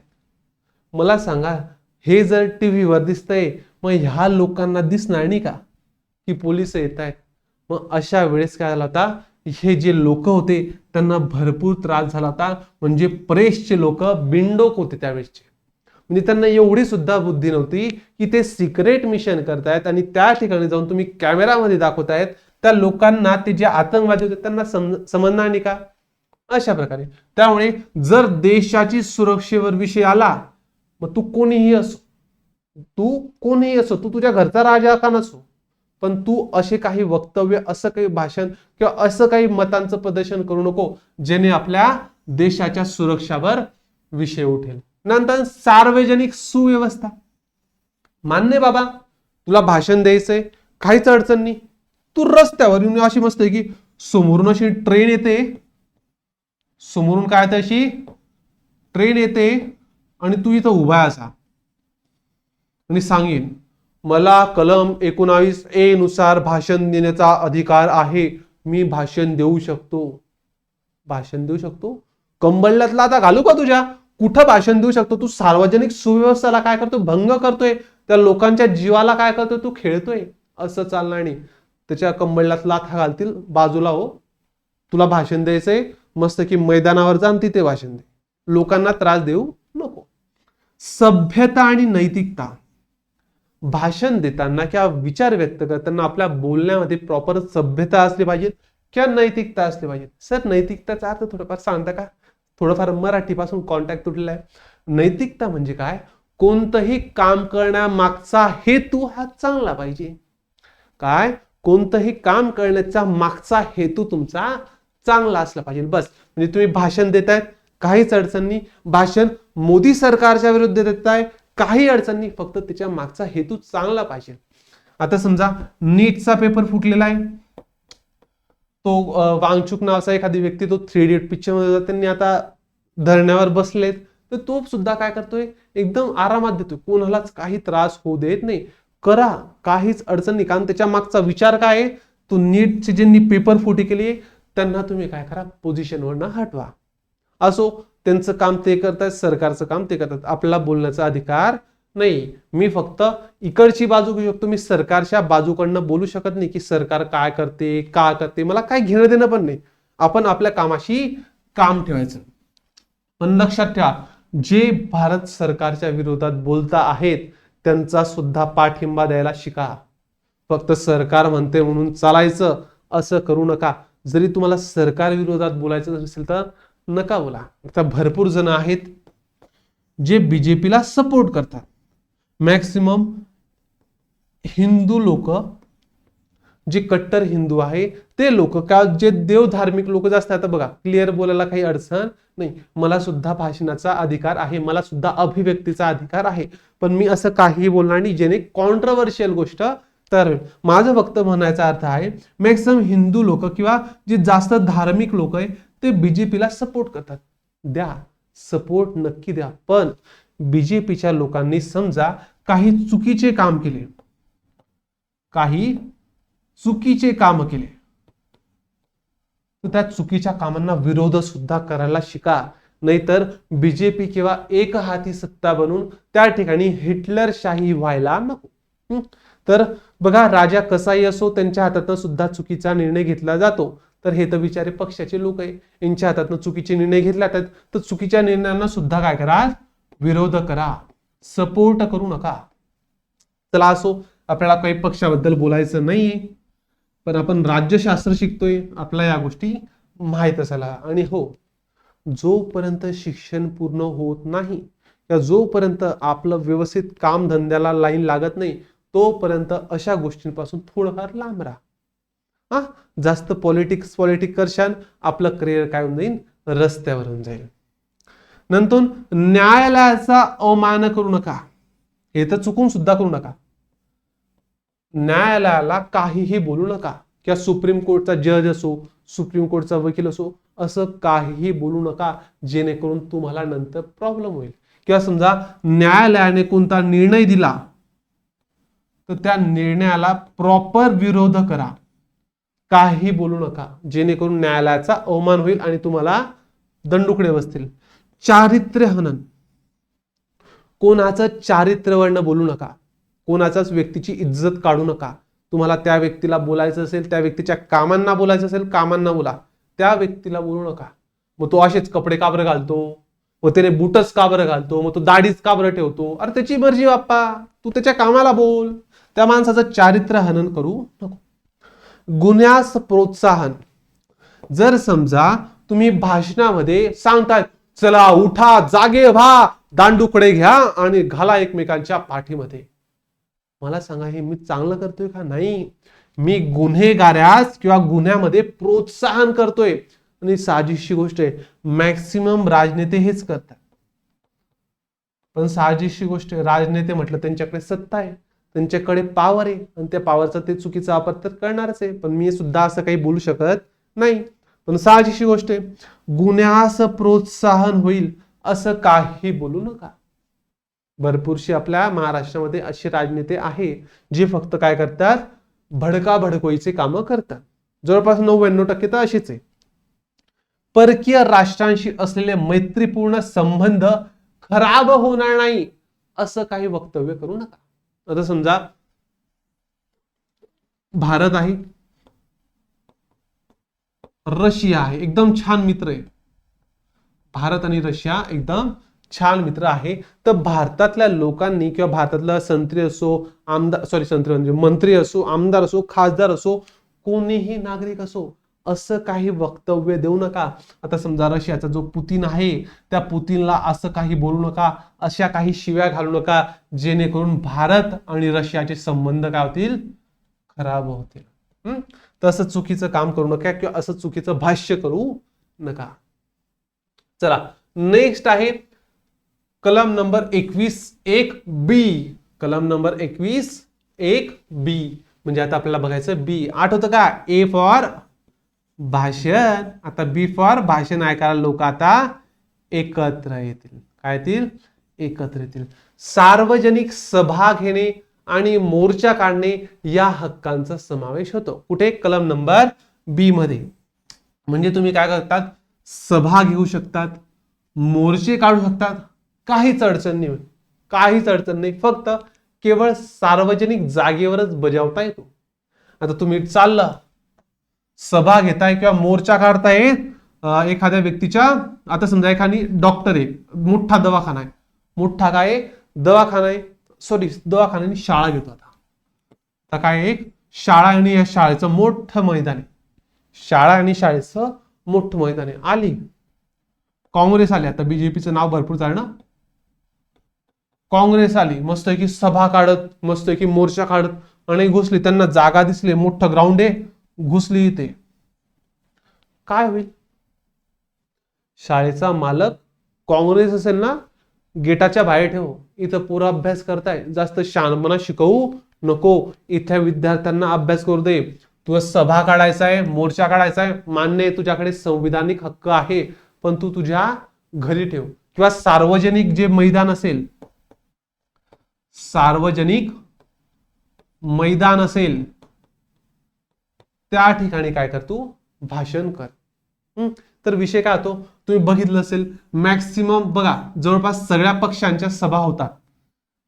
मला सांगा, हे जर टीव्हीवर दिसतंय मग ह्या लोकांना दिसणार नाही का की पोलीस येत आहेत? मग अशा वेळेस काय झाला होता, हे जे लोक होते त्यांना भरपूर त्रास झाला होता. म्हणजे प्रेसचे लोक बिंडोक होते त्यावेळेसचे. म्हणजे त्यांना एवढी सुद्धा बुद्धी नव्हती की ते सिक्रेट मिशन करतायत आणि त्या ठिकाणी जाऊन तुम्ही कॅमेरामध्ये दाखवतायत, त्या लोकांना ते जे आतंकवादी होते त्यांना समजणार नाही का? अशा प्रकारे. त्यामुळे जर देशाची सुरक्षेवर विषय आला, मग तू कोणीही असो, तू तुझ्या घरचा राजा का नसो, पण तू असे काही वक्तव्य, असं काही भाषण किंवा असं काही मतांचं प्रदर्शन करू नको जेणे आपल्या देशाच्या सुरक्षावर विषय उठेल. नंतर सार्वजनिक सुव्यवस्था. मान्य बाबा, तुला भाषण द्यायचंय, काहीच अडचण नाही, तू रस्त्यावर येऊन अशी मस्त आहे की समोरून अशी ट्रेन येते, समोरून काय येते, अशी ट्रेन येते आणि तू इथं उभा असा आणि सांगेन मला कलम 19A नुसार भाषण देण्याचा अधिकार आहे, मी भाषण देऊ शकतो. भाषण देऊ शकतो? कंबळल्यातला आता घालू का तुझ्या? कुठं भाषण देऊ शकतो? तू सार्वजनिक सुव्यवस्थेला काय करतो, भंग करतोय, त्या लोकांच्या जीवाला काय करतोय, तू खेळतोय. असं चालणार नाही. त्याच्या कंबळल्यात लाथा घालतील, बाजूला हो, तुला भाषण द्यायचंय, मस्त की मैदानावर जाऊन तिथे भाषण दे, लोकांना त्रास देऊ नको. सभ्यता आणि नैतिकता. भाषण देताना किंवा विचार व्यक्त करताना आपल्या बोलण्यामध्ये प्रॉपर सभ्यता असली पाहिजे किंवा नैतिकता असली पाहिजे. सर नैतिकताचा अर्थ थोडंफार सांगता का? थोडंफार मराठीपासून कॉन्टॅक्ट तुटलेला आहे. नैतिकता म्हणजे काय? कोणतंही काम करण्यामागचा हेतू हा चांगला पाहिजे. काय? कोणतंही काम करण्याचा मागचा हेतू तुमचा चांगला असला पाहिजे. बस. म्हणजे तुम्ही भाषण देतायत, काहीच अडचणी, भाषण मोदी सरकारच्या विरुद्ध देताय, काही अडचणी, फक्त त्याच्या मागचा हेतू चांगला पाहिजे. आता समजा नीटचा पेपर फुटलेला आहे, तो वांगचुक नावाचा एखादी व्यक्ती तो 3 इडियट पिक्चर मध्ये त्यांनी आता धरण्यावर बसलेत, तर तो सुद्धा काय करतोय? एकदम आरामात देतोय, कोणालाच काही त्रास होऊ देत नाही. करा, काहीच अडचण नाही. कारण त्याच्या मागचा विचार काय आहे? तो नीटची ज्यांनी पेपर फुटी केली त्यांना तुम्ही काय करा? पोझिशनवरनं हटवा. असो, त्यांचं काम ते करतात, सरकारचं काम ते करतात, आपल्याला बोलण्याचा अधिकार नाही. मी फक्त इकडची बाजू घेऊ शकतो, मी सरकारच्या बाजूकडनं बोलू शकत नाही की सरकार काय करते, का करते, मला काय घेणं देणं पण नाही. आपण आपल्या कामाशी काम ठेवायचं. पण लक्षात ठेवा, जे भारत सरकारच्या विरोधात बोलता आहेत त्यांचा सुद्धा पाठिंबा द्यायला शिका. फक्त सरकार म्हणते म्हणून चालायचं असं करू नका. जरी तुम्हाला सरकार विरोधात बोलायचं असेल तर नका बोला. आता भरपूर जण आहेत जे बीजेपीला सपोर्ट करतात. मॅक्सिमम हिंदू लोक, जे कट्टर हिंदू आहे ते लोक, का जे देव धार्मिक लोक जास्त. आता बघा, क्लिअर बोलायला काही अडचण नाही, मला सुद्धा भाषणाचा अधिकार आहे, मला सुद्धा अभिव्यक्तीचा अधिकार आहे, पण मी असं काही बोलणार नाही जेणे कॉन्ट्रोवर्शियल गोष्ट तर. माझं फक्त म्हणायचा अर्थ आहे, मॅक्सिमम हिंदू लोक किंवा जे जास्त धार्मिक लोक आहे ते बीजेपीला सपोर्ट करतात. द्या सपोर्ट, नक्की द्या. पण बीजेपीच्या लोकांनी समजा काही चुकीचे काम केले, काही चुकीचे काम केले, तर त्या चुकीच्या कामांना विरोध सुद्धा करायला शिका. नाहीतर बीजेपी किंवा एक हाती सत्ता बनून त्या ठिकाणी हिटलरशाही व्हायला नको. तर बघा, राजा कसाही असो त्यांच्या हातातनं सुद्धा चुकीचा निर्णय घेतला जातो. तर हे तर विचारे पक्षाचे लोक आहे, यांच्या हातातनं चुकीचे निर्णय घेतले जातात, तर चुकीच्या निर्णयांना सुद्धा काय करा? विरोध करा, सपोर्ट करू नका. चला असो, आपल्याला काही पक्षाबद्दल बोलायचं नाहीये, पण आपण राज्यशास्त्र शिकतोय, आपल्याला या गोष्टी माहित असायला. आणि हो, जोपर्यंत शिक्षण पूर्ण होत नाही किंवा जोपर्यंत आपलं व्यवस्थित काम धंद्याला लाईन लागत नाही तोपर्यंत अशा गोष्टींपासून थोडंफार लांब राहा. जास्त पॉलिटिक्स करशाल, आपलं करिअर काय होऊन जाईल? रस्त्यावर होऊन जाईल. नंतर न्यायालयाचा अवमान करू नका, हे तर चुकून सुद्धा करू नका. न्यायालयाला काहीही बोलू नका, किंवा सुप्रीम कोर्टचा जज असो, सुप्रीम कोर्टचा वकील असो, असं काहीही बोलू नका जेणेकरून तुम्हाला नंतर प्रॉब्लेम होईल. किंवा समजा न्यायालयाने कोणता निर्णय दिला तर त्या निर्णयाला प्रॉपर विरोध करा, काही बोलू नका जेणेकरून न्यायालयाचा अवमान होईल आणि तुम्हाला दंडुकडे बसतील. चारित्र्य हनन, कोणाचं चारित्र्यवर्ण बोलू नका, कोणाचाच व्यक्तीची इज्जत काढू नका. तुम्हाला त्या व्यक्तीला बोलायचं असेल, त्या व्यक्तीच्या कामांना बोलायचं असेल, कामांना बोला, त्या व्यक्तीला बोलू नका. मग तो असेच कपडे का बरं घालतो, मग त्याने बुटच का बरं घालतो, मग तो दाढीच का बरं ठेवतो, अरे त्याची मर्जी बाप्पा, तू त्याच्या कामाला बोल. त्या माणसाचं चारित्र्य हनन करू नको. गुन्ह्यास प्रोत्साहन, जर समजा तुम्ही भाषणामध्ये सांगताय चला उठा, जागे व्हा, दांडुकडे घ्या आणि घाला एकमेकांच्या पाठीमध्ये, मला सांगा हे मी चांगलं करतोय का? नाही, मी गुन्हेगारास किंवा गुन्ह्यामध्ये प्रोत्साहन करतोय. आणि साहजिकची गोष्ट आहे, मॅक्सिमम राजनेते हेच करतात. पण साहजिकची गोष्ट आहे, राजनेते म्हटलं त्यांच्याकडे सत्ता आहे, त्यांच्याकडे पॉवर आहे, आणि त्या पॉवरचा ते चुकीचा वापर तर करणारच आहे. पण मी सुद्धा असं काही बोलू शकत नाही. पण साहजिकची गोष्ट आहे, गुन्ह्यास प्रोत्साहन होईल असं काही बोलू नका. भरपूरशी आपल्या महाराष्ट्रामध्ये असे राजनेते आहे जे फक्त काय करतात? भडकाभडकोईचे कामं करतात. जवळपास 99% तर अशीच आहे. परकीय राष्ट्रांशी असलेले मैत्रीपूर्ण संबंध खराब होणार नाही असं काही वक्तव्य करू नका. आता समजा भारत आहे, रशिया आहे, एकदम छान मित्र आहे. भारत आणि रशिया एकदम छान मित्र आहे. तर भारतातल्या लोकांनी किंवा भारतातला संत्री असो, आमदार, सॉरी संत्री म्हणजे मंत्री असो, आमदार असो, खासदार असो, कोणीही नागरिक असो, असं काही वक्तव्य देऊ नका. आता समजा रशियाचा जो पुतीन आहे त्या पुतीनला असं काही बोलू नका, अशा काही शिव्या घालू नका जेणेकरून भारत आणि रशियाचे संबंध काय होतील, खराब होतील. तसं चुकीचं काम करू नका किंवा असं चुकीचं भाष्य करू नका. चला नेक्स्ट आहे कलम नंबर 21(1)(b). कलम नंबर 21(1)(b) म्हणजे आता आपल्याला बघायचं बी. आठवतं का? ए फॉर भाषण, आता बी फॉर भाषण ऐकायला लोक आता एकत्र येतील. काय येतील? एकत्र येतील. सार्वजनिक सभा घेणे आणि मोर्चा काढणे या हक्कांचा समावेश होतो. कुठे? कलम नंबर बी मध्ये. म्हणजे तुम्ही काय करतात, सभा घेऊ शकतात, मोर्चे काढू शकतात, काहीच अडचण नाही, काहीच अडचण नाही. फक्त केवळ सार्वजनिक जागेवरच बजावता येतो. आता तुम्ही चालला सभा घेताय किंवा मोर्चा काढताय एखाद्या व्यक्तीच्या, आता समजा एखादी डॉक्टर आहे, मोठा दवाखाना आहे, मोठा काय दवाखाना आहे, सॉरी दवाखान्याने शाळा घेतो. आता काय एक शाळा आणि या शाळेचं मोठं मैदान आहे, शाळा आणि शाळेचं मोठं मैदान आहे. आली काँग्रेस आली, आता बीजेपीचं नाव भरपूर चालणं, काँग्रेस आली मस्त की सभा काढत, मस्त की मोर्चा काढत आणि घुसली, त्यांना जागा दिसली, मोठं ग्राउंड आहे, घुसली इथे, काय होईल? शाळेचा मालक काँग्रेस असेल ना, गेटाच्या बाहेर ठेव, इथं पुरा अभ्यास करताय, जास्त शहाणपणा शिकवू नको, इथल्या विद्यार्थ्यांना अभ्यास करू दे, तुझा सभा काढायचा आहे, मोर्चा काढायचा आहे, मान्य आहे, तुझ्याकडे संविधानिक हक्क आहे, पण तू तुझ्या घरी ठेव. किंवा सार्वजनिक जे मैदान असेल, सार्वजनिक मैदान असेल त्या ठिकाणी काय कर, तू भाषण कर. तर विषय काय होतो, तुम्ही बघितलं असेल मॅक्सिमम बघा जवळपास सगळ्या पक्षांच्या सभा होतात,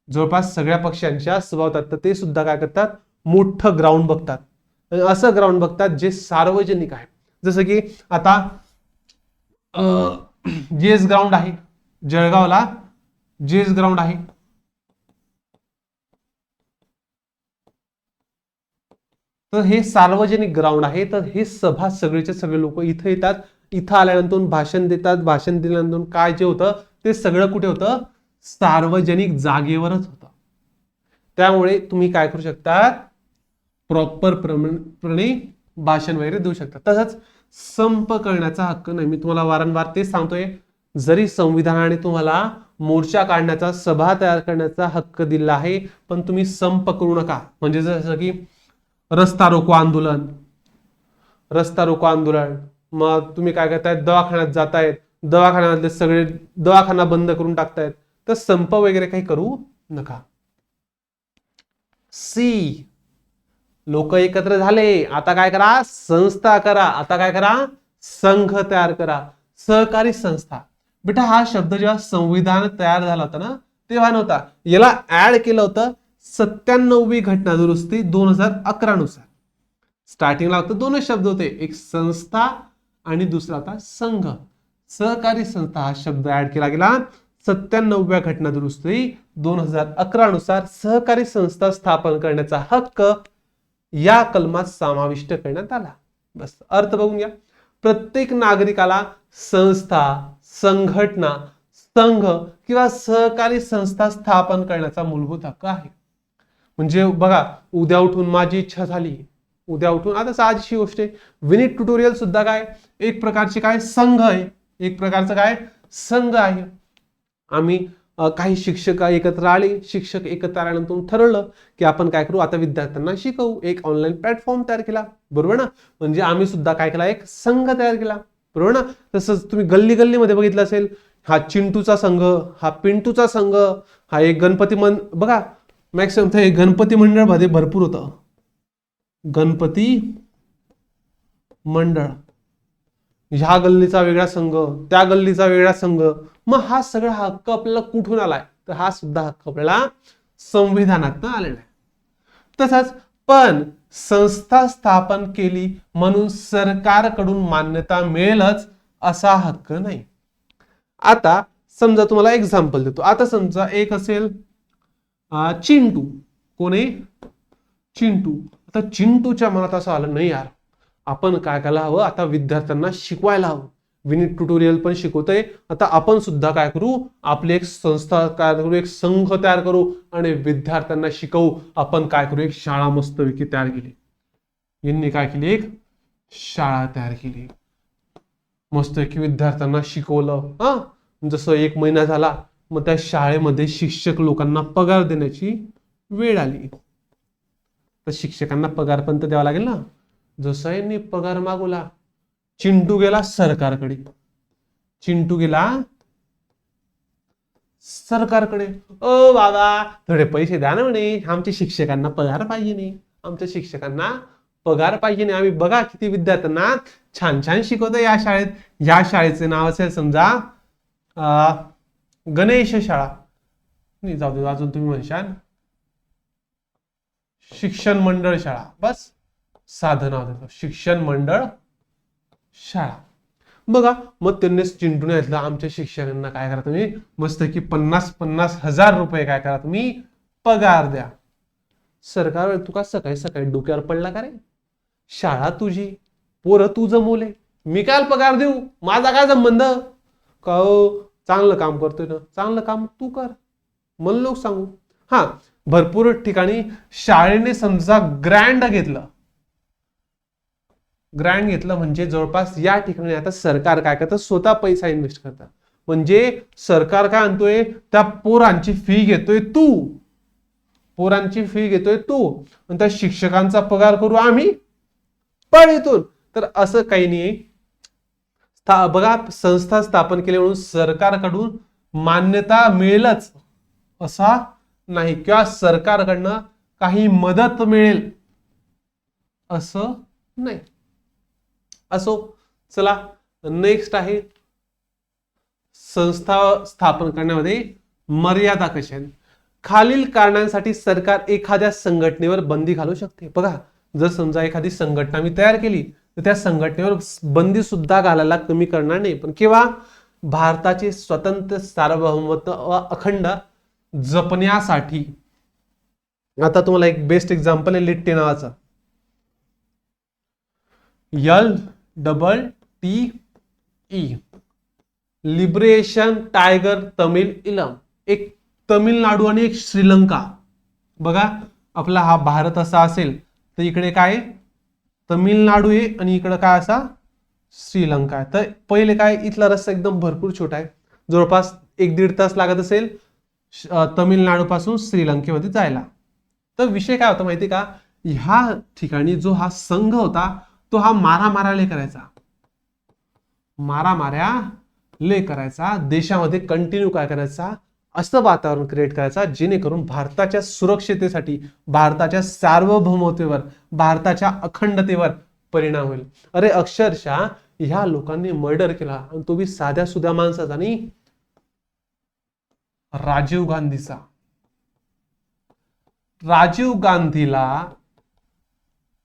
जवळपास सगळ्या पक्षांच्या सभा होतात, तर ते सुद्धा काय करतात, मोठं ग्राउंड बघतात, असं ग्राउंड बघतात जे सार्वजनिक आहे. जसं की आता जेस ग्राउंड आहे, जळगावला जेस ग्राउंड आहे, तर हे सार्वजनिक ग्राउंड आहे. तर हे सभा सगळेचे सगळे लोक इथं येतात, इथं आल्यानंतर भाषण देतात, भाषण दिल्यानंतर काय जे होतं ते सगळं कुठे होतं, सार्वजनिक जागेवरच होतं. त्यामुळे तुम्ही काय करू शकता, प्रॉपर प्रमाणे भाषण वगैरे देऊ शकता. तसंच संप करण्याचा हक्क नाही. मी तुम्हाला वारंवार तेच सांगतोय, जरी संविधानाने तुम्हाला मोर्चा काढण्याचा, सभा तयार करण्याचा हक्क दिला आहे, पण तुम्ही संप करू नका. म्हणजे जसं की रस्ता रोको आंदोलन, रस्ता रोको आंदोलन, मग तुम्ही काय करतायत, दवाखान्यात जातायत, दवाखान्यातले सगळे दवाखाना बंद करून टाकतायत, तर संप वगैरे काही करू नका. सी, लोक एकत्र झाले, आता काय करा, संस्था करा, आता काय करा, संघ तयार करा, सहकारी संस्था. बेटा हा शब्द जेव्हा संविधान तयार झाला होता ना, तेव्हा नव्हता, याला ऍड केलं होतं 97वी घटना दुरुस्ती 2011 नुसार. स्टार्टिंगला फक्त दोनच शब्द होते, एक संस्था आणि दुसरा होता संघ. सहकारी संस्था हा शब्द ऍड केला गेला 97व्या घटना दुरुस्ती 2011 नुसार. सहकारी संस्था स्थापन करण्याचा हक्क या कलमात समाविष्ट करण्यात आला. बस अर्थ बघून घ्या, प्रत्येक नागरिकाला संस्था, संघटना, संघ किंवा सहकारी संस्था स्थापन करण्याचा मूलभूत हक्क आहे. म्हणजे बघा, उद्या उठून माझी इच्छा झाली, उद्या उठून, आता साहजिक गोष्ट आहे, विनीत ट्युटोरियल सुद्धा काय एक प्रकारचे काय संघ आहे, एक प्रकारचं काय संघ आहे. आम्ही काही शिक्षक एकत्र आले, शिक्षक एकत्र आल्यानंतर ठरवलं की आपण काय करू, आता विद्यार्थ्यांना शिकवू, एक ऑनलाईन प्लॅटफॉर्म तयार केला, बरोबर ना. म्हणजे आम्ही सुद्धा काय केला, एक संघ तयार केला, बरोबर ना. तसंच तुम्ही गल्ली गल्लीमध्ये बघितलं असेल, हा चिंटूचा संघ, हा पिंटूचा संघ, हा एक गणपती बघा मॅक्सिमम हे गणपती मंडळ मध्ये भरपूर होतं, गणपती मंडळ, ह्या गल्लीचा वेगळा संघ, त्या गल्लीचा वेगळा संघ. मग हा सगळा हक्क आपल्याला कुठून आलाय, तर हा सुद्धा हक्क आपल्याला संविधानातून आलेला आहे. तसंच पण संस्था स्थापन केली म्हणून सरकारकडून मान्यता मिळेलच असा हक्क नाही. आता समजा तुम्हाला एक्झाम्पल देतो, आता समजा एक असेल चिंटू, कोण आहे चिंटू. आता चिंटूच्या मनात असं आलं, नाही यार आपण काय करायला हवं, आता विद्यार्थ्यांना शिकवायला हवं. विनीत ट्युटोरियल पण शिकवतोय. आता आपण सुद्धा काय करू, आपली एक संस्था काय करू, एक संघ तयार करू आणि विद्यार्थ्यांना शिकवू. आपण काय करू, एक शाळा मस्तपैकी तयार केली. यांनी काय केली, एक शाळा तयार केली. मस्तपैकी विद्यार्थ्यांना शिकवलं. जसं 1 महिना झाला, मग त्या शाळेमध्ये शिक्षक लोकांना पगार देण्याची वेळ आली. तर शिक्षकांना पगार पण तर द्यावा लागेल ना. जसं यांनी पगार मागवला, चिंटू गेला सरकारकडे. चिंटू गेला सरकारकडे. ओ बाबा, थोडे पैसे द्या ना म्हणे, आमच्या शिक्षकांना पगार पाहिजे नाही, आमच्या शिक्षकांना पगार पाहिजे नाही. आम्ही बघा किती विद्यार्थ्यांना छान छान शिकवतो या शाळेत. या शाळेचे नाव असेल समजा गणेश शाळा. नाही जाऊ दे, अजून तुम्ही म्हणशाल शिक्षण मंडळ शाळा. बस साधं नाव देतो, शिक्षण मंडळ शाळा. बघा, मग त्यांनी चिंटूने घेतलं, आमच्या शिक्षकांना काय करा तुम्ही, मस्त की 50,000 रुपये काय करा तुम्ही पगार द्या. सरकार तू का सकाळी सकाळी डोक्यावर पडला का रे, शाळा तुझी, पोरं तू जमवले, मी काय पगार देऊ, माझा काय संबंध. का चांगलं काम करतोय ना, चांगलं काम तू कर, मला लोक सांगू. भरपूर ठिकाणी शाळेने समजा ग्रँड घेतलं. ग्रँड घेतलं म्हणजे जवळपास या ठिकाणी आता सरकार काय करतं, स्वतः पैसा इन्व्हेस्ट करतं. म्हणजे सरकार काय आणतोय, त्या पोरांची फी घेतोय तू, पोरांची फी घेतोय तू, आणि त्या शिक्षकांचा पगार करू आम्ही पळीतून. तर असं काही नाही. बघा, संस्था स्थापन केली म्हणून सरकारकडून मान्यता मिळेलच असा नाही, किंवा सरकारकडनं काही मदत मिळेल असं नाही. असो, चला नेक्स्ट आहे संस्था स्थापन करण्यामध्ये मर्यादा कशा आहेत. खालील कारणांसाठी सरकार एखाद्या संघटनेवर बंदी घालू शकते. बघा, जर समजा एखादी संघटना मी तयार केली तर त्या संघटनेवर बंदी सुद्धा घालायला कमी करणार नाही. पण केव्हा, भारताचे स्वतंत्र सार्वभौमत्व व अखंड जपण्यासाठी. आता तुम्हाला एक बेस्ट एक्झाम्पल आहे लिट्टे नावाचा, LTTE, लिबरेशन टायगर तमिल इलम. एक तमिळनाडू आणि एक श्रीलंका. बघा, आपला हा भारत असा असेल तर इकडे काय तमिळनाडू आहे आणि इकडे काय असा श्रीलंका आहे. तर पहिले काय, इथला रस्ता एकदम भरपूर छोटा आहे, जवळपास 1-1.5 तास लागत असेल तमिळनाडू पासून श्रीलंकेमध्ये जायला. तर विषय काय होता माहिती का, ह्या ठिकाणी जो हा संघ होता तो हा मारामाऱ्या करायचा, मारामाऱ्या करायचा, देशामध्ये कंटिन्यू काय करायचा, असं वातावरण क्रिएट करायचा जेणेकरून भारताच्या सुरक्षिततेसाठी, भारताच्या सार्वभौमतेवर, भारताच्या अखंडतेवर परिणाम होईल. अरे अक्षरशः ह्या लोकांनी मर्डर केला, आणि तो बी साध्या सुध्या माणसाचा नाही, राजीव गांधीचा. राजीव गांधीला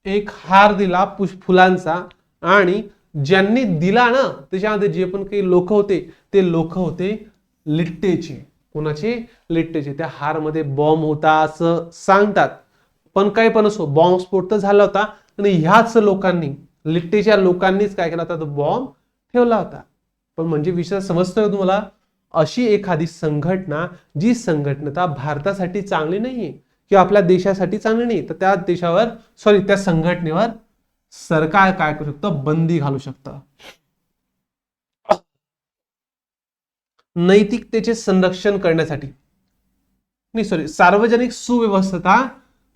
एक हार दिला फुलांचा, आणि ज्यांनी दिला ना त्याच्यामध्ये जे पण काही लोक होते ते लोक होते लिट्टेचे. कोणाचे? लिट्टेचे. त्या हार मध्ये बॉम्ब होता असं सांगतात, पण काही पण असो, बॉम्बस्फोट तर झाला होता आणि ह्याच लोकांनी, लिट्टेच्या लोकांनीच काय केला होता, तो बॉम्ब ठेवला होता. पण म्हणजे विषय समजतोय तुम्हाला, अशी एखादी संघटना, जी संघटना भारतासाठी चांगली नाहीये किंवा आपल्या देशासाठी चांगली नाही, तर त्या देशावर त्या संघटनेवर सरकार काय करू शकतं, बंदी घालू शकतं. नैतिकतेचे संरक्षण करण्यासाठी, सार्वजनिक सुव्यवस्था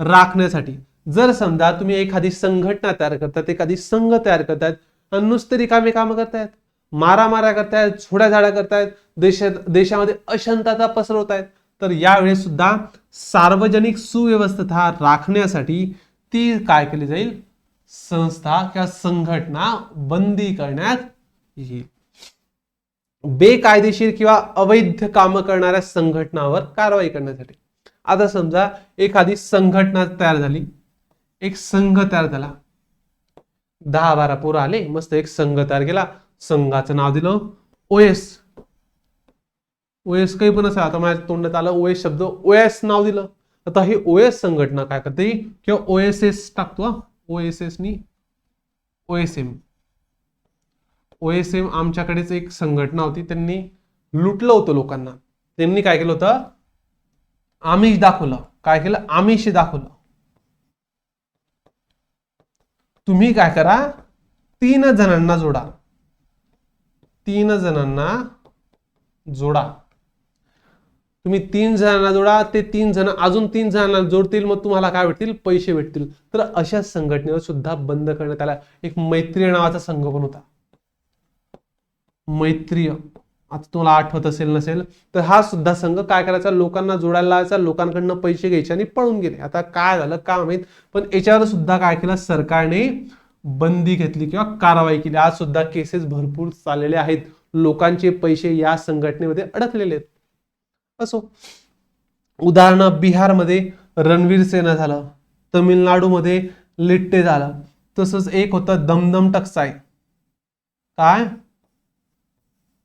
राखण्यासाठी. जर समजा तुम्ही एखादी संघटना तयार करतात, एखादी संघ तयार करतात आणि नुसते रिकामे कामं करतायत, मारामाऱ्या करतायत, छोड्याझाड्या करतायत, देशामध्ये अशांतता पसरवतायत, तर यावेळी सुद्धा सार्वजनिक सुव्यवस्था राखण्यासाठी ती काय केली जाईल, संस्था किंवा संघटना बंदी करण्यात येईल. बेकायदेशीर किंवा अवैध कामं करणाऱ्या संघटनावर कारवाई करण्यासाठी. आता समजा एखादी संघटना तयार झाली, एक संघ तयार झाला, 10-12 पोरं आले, मस्त एक संघ तयार केला, संघाचं नाव दिलं OS. OS काही पण असं, आता माझ्या तोंडात आलं OS शब्द, OS नाव दिलं. आता ही OS संघटना काय करते, किंवा OSS टाकतो, OSS नी OSM. OSM आमच्याकडेच एक संघटना होती, त्यांनी लुटलं होतं लोकांना. त्यांनी काय केलं होतं, आमिष दाखवलं. काय केलं, आमिष दाखवलं. तुम्ही काय करा, 3 जणांना जोडा. 3 जणांना जोडा. तुम्ही 3 जणांना जोडा, ते 3 जण अजून 3 जणांना जोडतील, मग तुम्हाला काय भेटतील, पैसे भेटतील. तर अशा संघटनेवर सुद्धा बंद करण्यात आला. एक मैत्रीय नावाचा संघ पण होता, मैत्रीय. आता तुम्हाला आठवत असेल नसेल तर हा सुद्धा संघ काय करायचा, लोकांना जोडायला लावायचा, लोकांकडनं पैसे घ्यायचे आणि पळून गेले. आता काय झालं काय माहित, पण याच्यावर सुद्धा काय केलं, सरकारने बंदी घेतली किंवा कारवाई केली. आज सुद्धा केसेस भरपूर चाललेले आहेत, लोकांचे पैसे या संघटनेमध्ये अडकलेले आहेत. असो, उदाहरण बिहारमध्ये रणवीर सेना झालं, तमिळनाडूमध्ये लिट्टे झालं, तसंच एक होतं दमदम टकसाय. काय,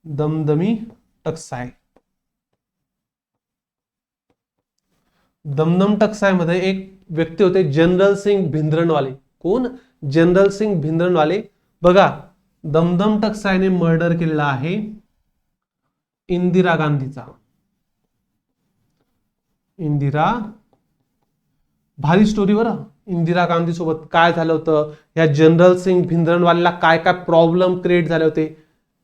दमदमी टकसाय. दमदम टकसाय मध्ये एक व्यक्ती होते जनरल सिंग भिंद्रनवाले. कोण, जनरल सिंग भिंद्रनवाले. बघा, दमदम टकसायने मर्डर केलेला आहे इंदिरा गांधीचा. इंदिरा, भारी स्टोरी बरं. इंदिरा गांधी सोबत काय झालं होतं, या जनरल सिंग भिंद्रनवालेला काय काय प्रॉब्लेम क्रिएट झाले होते,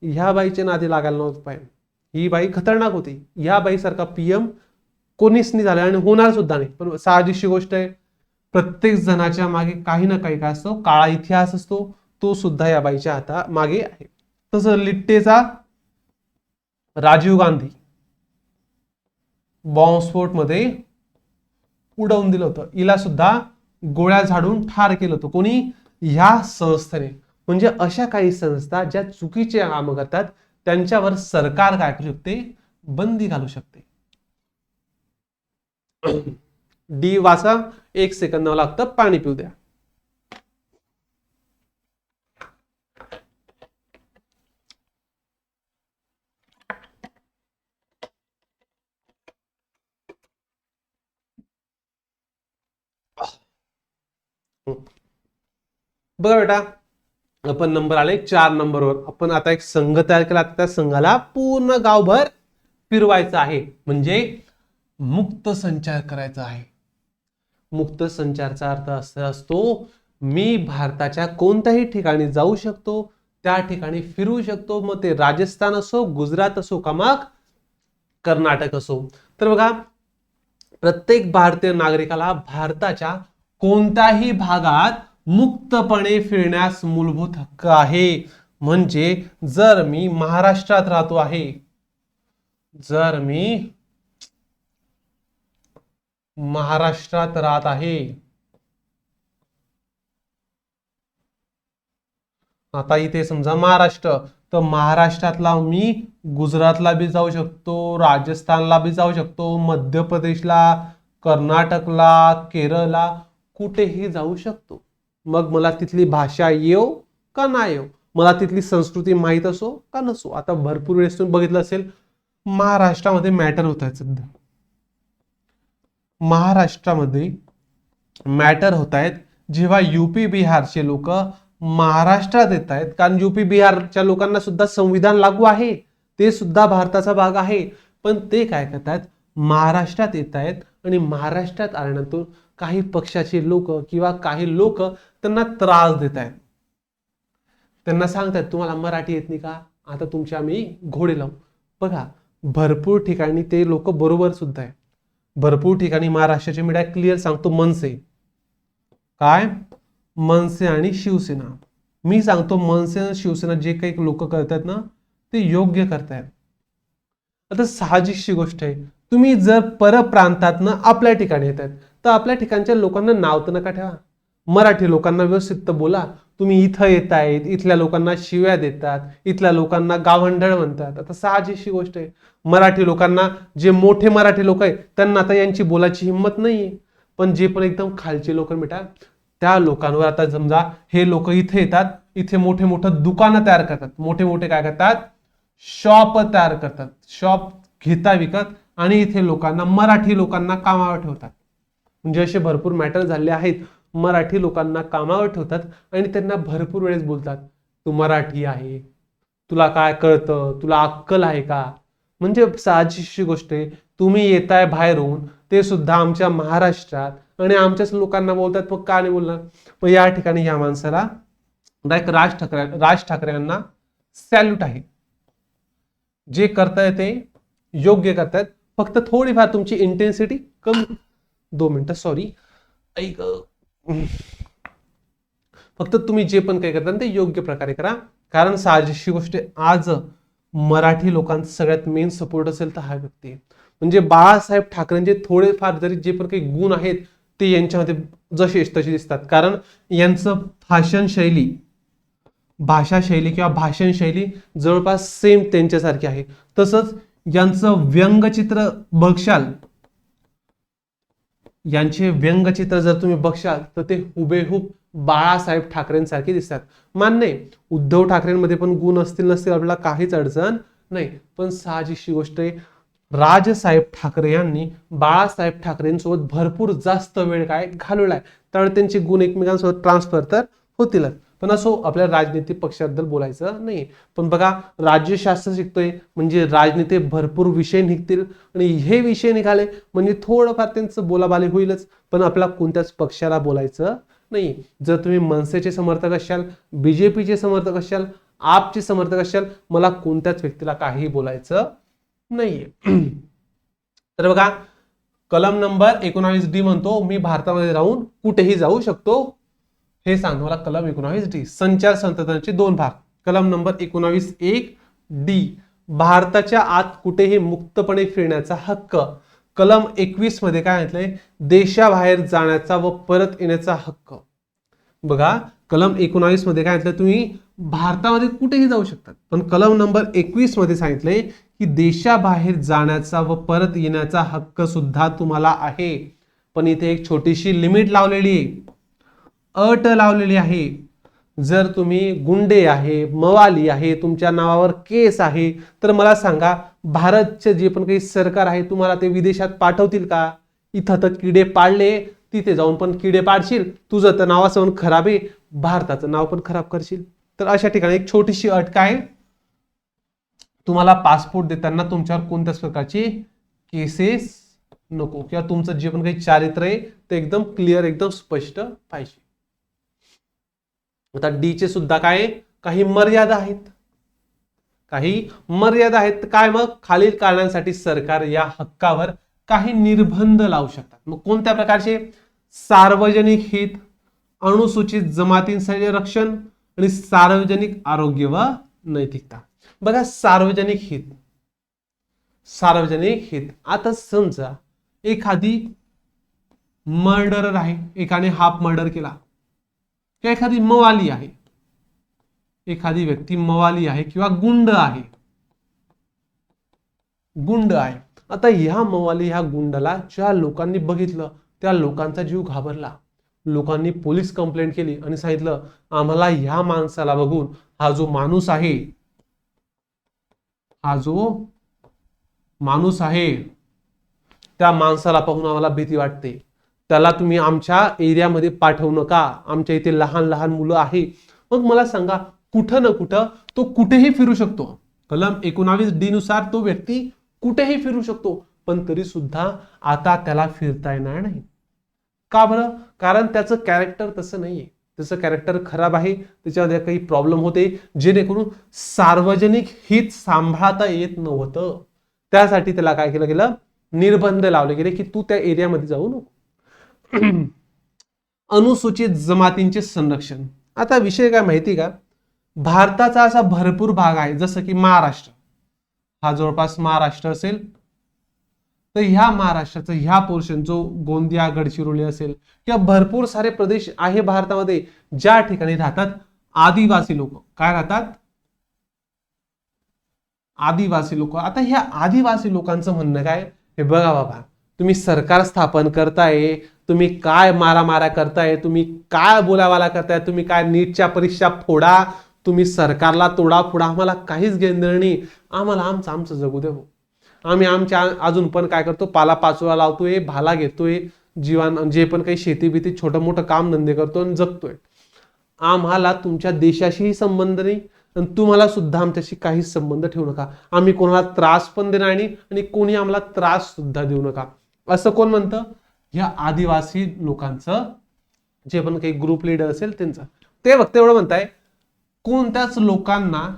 ह्या बाईच्या नादी लागायला नव्हतं पाहिजे. ही बाई खतरनाक होती. ह्या बाईसारखा PM कोणीच नाही झालं आणि होणार सुद्धा नाही. पण साहजिकची गोष्ट आहे, प्रत्येक जणाच्या मागे काही ना काही काय असतो, काळा इतिहास असतो, तो सुद्धा या बाईच्या हाता मागे आहे. तसं लिट्टेचा राजीव गांधी बॉम्बस्फोट मध्ये उडवून दिलं होतं. हिला सुद्धा गोळ्या झाडून ठार केलं होतं. कोणी, ह्या संस्थेने. म्हणजे अशा काही संस्था ज्या चुकीचे काम करतात त्यांच्यावर सरकार काय करू शकते, बंदी घालू शकते. डी वाचा, 1 सेकंद लागतं, पाणी पिऊ द्या. बघा बेटा, आपण नंबर आले 4 नंबरवर. आपण आता एक संघ तयार केला, त्या संघाला पूर्ण गावभर फिरवायचं आहे, म्हणजे मुक्त संचार करायचा आहे. मुक्त संचारचा अर्थ असा असतो, मी भारताच्या कोणत्याही ठिकाणी जाऊ शकतो, त्या ठिकाणी फिरू शकतो. मग ते राजस्थान असो, गुजरात असो का मग कर्नाटक असो. तर बघा, प्रत्येक भारतीय नागरिकाला भारताच्या कोणत्याही भागात मुक्तपणे फिरण्यास मूलभूत हक्क आहे. म्हणजे जर मी महाराष्ट्रात राहतो आहे, जर मी महाराष्ट्रात राहत आहे, आता इथे समजा महाराष्ट्र, तर महाराष्ट्रातला मी गुजरातला बी जाऊ शकतो, राजस्थानला बी जाऊ शकतो, मध्य प्रदेशला, कर्नाटकला, केरळला, कुठेही जाऊ शकतो. मग मला तिथली भाषा येऊ का नाही येऊ, मला तिथली संस्कृती माहीत असो का नसो. आता भरपूर वेळेस तुम्ही बघितलं असेल, महाराष्ट्रामध्ये मॅटर होत आहेत सध्या. महाराष्ट्रामध्ये मॅटर होत आहेत जेव्हा UP बिहारचे लोक महाराष्ट्रात येत आहेत, कारण UP बिहारच्या लोकांना सुद्धा संविधान लागू आहे, ते सुद्धा भारताचा भाग आहे. पण ते काय करतात, महाराष्ट्रात येत आहेत आणि महाराष्ट्रात आल्यानंतर काही पक्षाचे लोक किंवा काही लोक त्यांना त्रास देत आहेत. त्यांना सांगतात, तुम्हाला मराठी येत नाही का, आता तुमचे आम्ही घोडे लावू. बघा, भरपूर ठिकाणी ते लोक बरोबर सुद्धा आहे. भरपूर ठिकाणी महाराष्ट्राची मीडिया क्लिअर सांगतो, मनसे काय, मनसे आणि शिवसेना. मी सांगतो, मनसे आणि शिवसेना जे काही लोक करतात ना, ते योग्य करतायत. आता साहजिकची गोष्ट आहे, तुम्ही जर परप्रांतातनं आपल्या ठिकाणी येतात, तर आपल्या ठिकाणच्या लोकांना नाव तर नका ठेवा. मराठी लोकांना व्यवस्थित बोला. तुम्ही इथं येत आहेत, इथल्या लोकांना शिव्या देतात, इथल्या लोकांना गावंढळ म्हणतात. आता साहजिकची गोष्ट आहे, मराठी लोकांना, जे मोठे मराठी लोक आहेत त्यांना आता यांची बोलायची हिंमत नाहीये. पण जे पण एकदम खालचे लोक बेटा, त्या लोकांवर आता समजा हे लोक इथे येतात, इथे मोठे मोठे दुकानं तयार करतात, मोठे मोठे काय करतात, शॉप तयार करतात, शॉप घेता विकत, आणि इथे लोकांना, मराठी लोकांना कामावर ठेवतात. म्हणजे असे भरपूर मॅटर झाले आहेत. मराठी लोकांना कामावर ठेवतात आणि त्यांना भरपूर वेळेस बोलतात, तू मराठी आहे, तुला काय कळतं, तुला अक्कल आहे का? म्हणजे साहजिकची गोष्ट आहे, तुम्ही येताय बाहेरून, ते सुद्धा आमच्या महाराष्ट्रात, आणि आमच्याच लोकांना बोलतात, मग का नाही बोलणार? मग या ठिकाणी या माणसाला राज ठाकरे यांना सॅल्यूट आहे. जे करताय ते योग्य करतायत, फक्त थोडीफार तुमची इंटेन्सिटी कमी. 2 मिनिटं, सॉरी, ऐक. फक्त तुम्ही जे पण काही करता ते योग्य प्रकारे करा, कारण साहजिकची गोष्ट आज मराठी लोकांचा सगळ्यात मेन सपोर्ट असेल तर हा व्यक्ती आहे. म्हणजे बाळासाहेब ठाकरेंचे थोडेफार जरी जे पण काही गुण आहेत ते यांच्यामध्ये जसे तसे दिसतात, कारण यांचं भाषा शैली किंवा भाषण शैली जवळपास सेम त्यांच्यासारखी आहे. तसंच यांचं व्यंगचित्र बघशाल, यांचे व्यंगचित्र जर तुम्ही बघशाल तर ते हुबेहूब बाळासाहेब ठाकरेंसारखे दिसतात. मान्य आहे, उद्धव ठाकरेंमध्ये पण गुण असतील नसतील आपल्याला काहीच अडचण नाही, पण साहजिकची गोष्ट आहे, राजसाहेब ठाकरे यांनी बाळासाहेब ठाकरेंसोबत भरपूर जास्त वेळ काय घालवलाय, त्यामुळे त्यांचे गुण एकमेकांसोबत ट्रान्सफर तर होतीलच. पण असो, आपल्याला राजनीतिक पक्षाबद्दल बोलायचं नाही. पण बघा, राज्यशास्त्र शिकतोय म्हणजे राजनीती भरपूर विषय निघतील, आणि हे विषय निघाले म्हणजे थोडंफार त्यांचं बोलाबाली होईलच, पण आपल्याला कोणत्याच पक्षाला बोलायचं नाही. जर तुम्ही मनसेचे समर्थक असाल, बीजेपीचे समर्थक असाल, आपचे समर्थक असाल, मला कोणत्याच व्यक्तीला काहीही बोलायचं नाहीये. तर बघा, कलम नंबर 19D म्हणतो, मी भारतामध्ये राहून कुठेही जाऊ शकतो. हे सांगतो मला कलम 19D. संचार संततांचे 2 भाग. कलम नंबर 19(1)D, भारताच्या आत कुठेही मुक्तपणे फिरण्याचा हक्क. कलम 21 मध्ये काय म्हटलंय, देशाबाहेर जाण्याचा व परत येण्याचा हक्क. बघा, कलम 19 मध्ये काय म्हटलं, तुम्ही भारतामध्ये कुठेही जाऊ शकतात, पण कलम नंबर 21 मध्ये सांगितलंय की देशाबाहेर जाण्याचा व परत येण्याचा हक्क सुद्धा तुम्हाला आहे. पण इथे एक छोटीशी लिमिट लावलेली आहे, अट लावलेली आहे. जर तुम्ही गुंडे आहे, मवाली आहे, तुमच्या नावावर केस आहे, तर मला सांगा, भारतचे जे पण काही सरकार आहे तुम्हाला ते विदेशात पाठवतील का? इथं तर किडे पाडले, तिथे जाऊन पण किडे पाडशील, तुझं तर नावाचं पण खराब आहे, भारताचं नाव पण खराब करशील. तर अशा ठिकाणी एक छोटीशी अट काय, तुम्हाला पासपोर्ट देताना तुमच्यावर कोणत्याच प्रकारची केसेस नको, किंवा तुमचं जे पण काही चारित्र्य आहे ते एकदम क्लिअर, एकदम स्पष्ट पाहिजे. आता डी चे सुद्धा काय काही मर्यादा आहेत, काही मर्यादा आहेत. काय मग, खालील कारणांसाठी सरकार या हक्कावर काही निर्बंध लावू शकतात. मग कोणत्या प्रकारचे? सार्वजनिक हित, अनुसूचित जमातींसाठी रक्षण, आणि सार्वजनिक आरोग्य व नैतिकता. बघा, सार्वजनिक हित. आता समजा एखादी मर्डरर आहे, एकाने हाफ मर्डर केला, किंवा एखादी मवाली आहे, एखादी व्यक्ती मवाली आहे किंवा गुंड आहे. आता ह्या मवाली ह्या गुंडाला ज्या लोकांनी बघितलं त्या लोकांचा जीव घाबरला. लोकांनी पोलीस कंप्लेंट केली आणि सांगितलं, आम्हाला ह्या माणसाला बघून, हा जो माणूस आहे त्या माणसाला पाहून आम्हाला भीती वाटते, त्याला तुम्ही आमच्या एरियामध्ये पाठवू नका, आमच्या इथे लहान लहान मुलं आहे. मग मला सांगा, कुठं ना कुठं तो कुठेही फिरू शकतो. कलम 19D नुसार तो व्यक्ती कुठेही फिरू शकतो, पण तरी सुद्धा आता त्याला फिरता येणार नाही. का बरं? कारण त्याचं कॅरेक्टर तसं नाहीये, त्याचं कॅरेक्टर खराब आहे, त्याच्यामध्ये काही प्रॉब्लेम होते, जेणेकरून सार्वजनिक हित सांभाळता येत नव्हतं. त्यासाठी त्याला काय केलं गेलं, निर्बंध लावले गेले की तू त्या एरियामध्ये जाऊ नको. अनुसूचित जमातींचे संरक्षण. आता विषय काय माहिती का, भारताचा असा भरपूर भाग आहे, जसं की महाराष्ट्र, हा जवळपास महाराष्ट्र असेल, तर ह्या महाराष्ट्राचा ह्या पोर्शन जो गोंदिया गडचिरोली असेल, किंवा भरपूर सारे प्रदेश आहे भारतामध्ये ज्या ठिकाणी राहतात आदिवासी लोक. काय राहतात? आदिवासी लोक. आता ह्या आदिवासी लोकांचं म्हणणं काय, हे बघा बाबा, तुम्ही सरकार स्थापन करताय, तुम्ही काय मारामारा करताय, तुम्ही काय बोलावाला करताय, तुम्ही काय नीटच्या परीक्षा फोडा, तुम्ही सरकारला तोडा फोडा, आम्हाला काहीच घेणं नाही, आम्हाला आमचं जगू दे. आम्ही आमच्या अजून पण काय करतो, पाला पाचोळा लावतोय, भाला घेतोय, जे पण काही शेती भीती छोटं मोठं काम धंदे करतो आणि जगतोय, आम्हाला तुमच्या देशाशीही संबंध नाही आणि तुम्हाला सुद्धा आमच्याशी काहीच संबंध ठेवू नका. आम्ही कोणाला त्रास पण देणार नाही आणि कोणी आम्हाला त्रास सुद्धा देऊ नका. असं कोण म्हणतं? या आदिवासी लोकांचं जे पण काही ग्रुप लीडर असेल त्यांचं. ते फक्त एवढं म्हणताय, कोणत्याच लोकांना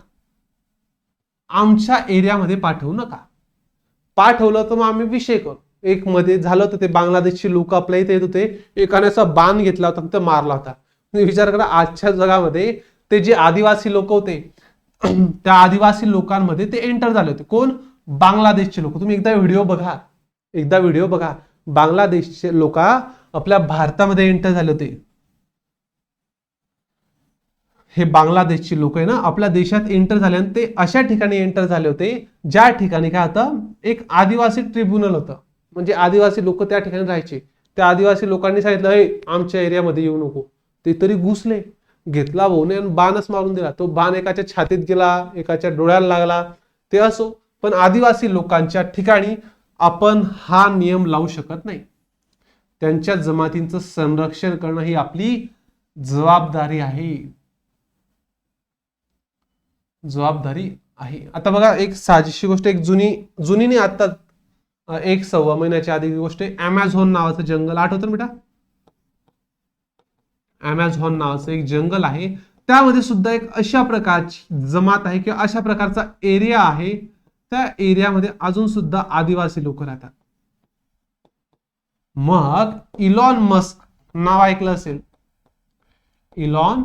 आमच्या एरियामध्ये पाठवू नका. पाठवलं तर मग आम्ही विषय करू. एक मध्ये झालं होतं, ते बांगलादेशची लोक आपल्या इथे येत होते, एकाने असा बाण घेतला होता तर मारला होता. विचार करा, आजच्या जगामध्ये ते जे आदिवासी लोक होते त्या आदिवासी लोकांमध्ये ते एंटर झाले होते. कोण? बांगलादेशचे लोक. तुम्ही एकदा व्हिडिओ बघा, बांगलादेशचे लोक आपल्या भारतामध्ये एंटर झाले होते. हे बांगलादेशची लोक आहे ना, आपल्या देशात एंटर झाले आणि ते अशा ठिकाणी एंटर झाले होते ज्या ठिकाणी काय होतं, एक आदिवासी ट्रिब्युनल होतं. म्हणजे आदिवासी लोक त्या ठिकाणी राहायचे. त्या आदिवासी लोकांनी सांगितलं, हे आमच्या एरियामध्ये येऊ नको. ते तरी घुसले, घेतला भाऊने आणि बाणच मारून दिला. तो बाण एकाच्या छातीत गेला, एकाच्या डोळ्याला लागला. ते असो, पण आदिवासी लोकांच्या ठिकाणी आपण हा नियम लावू शकत नाही. त्यांच्या जमातींचं संरक्षण करणं ही आपली जबाबदारी आहे. आता बघा, एक साजेशी गोष्ट, एक जुनी नाही, आता 1-1.25 महिन्याच्या आधी गोष्ट आहे. अमेझॉन नावाचं जंगल आठवतं बेटा? अमेझॉन नावाचं एक जंगल आहे, त्यामध्ये सुद्धा एक अशा प्रकारची जमात आहे किंवा अशा प्रकारचा एरिया आहे. त्या एरियामध्ये अजून सुद्धा आदिवासी लोक राहतात. मग इलॉन मस्क नाव ऐकलं असेल, इलॉन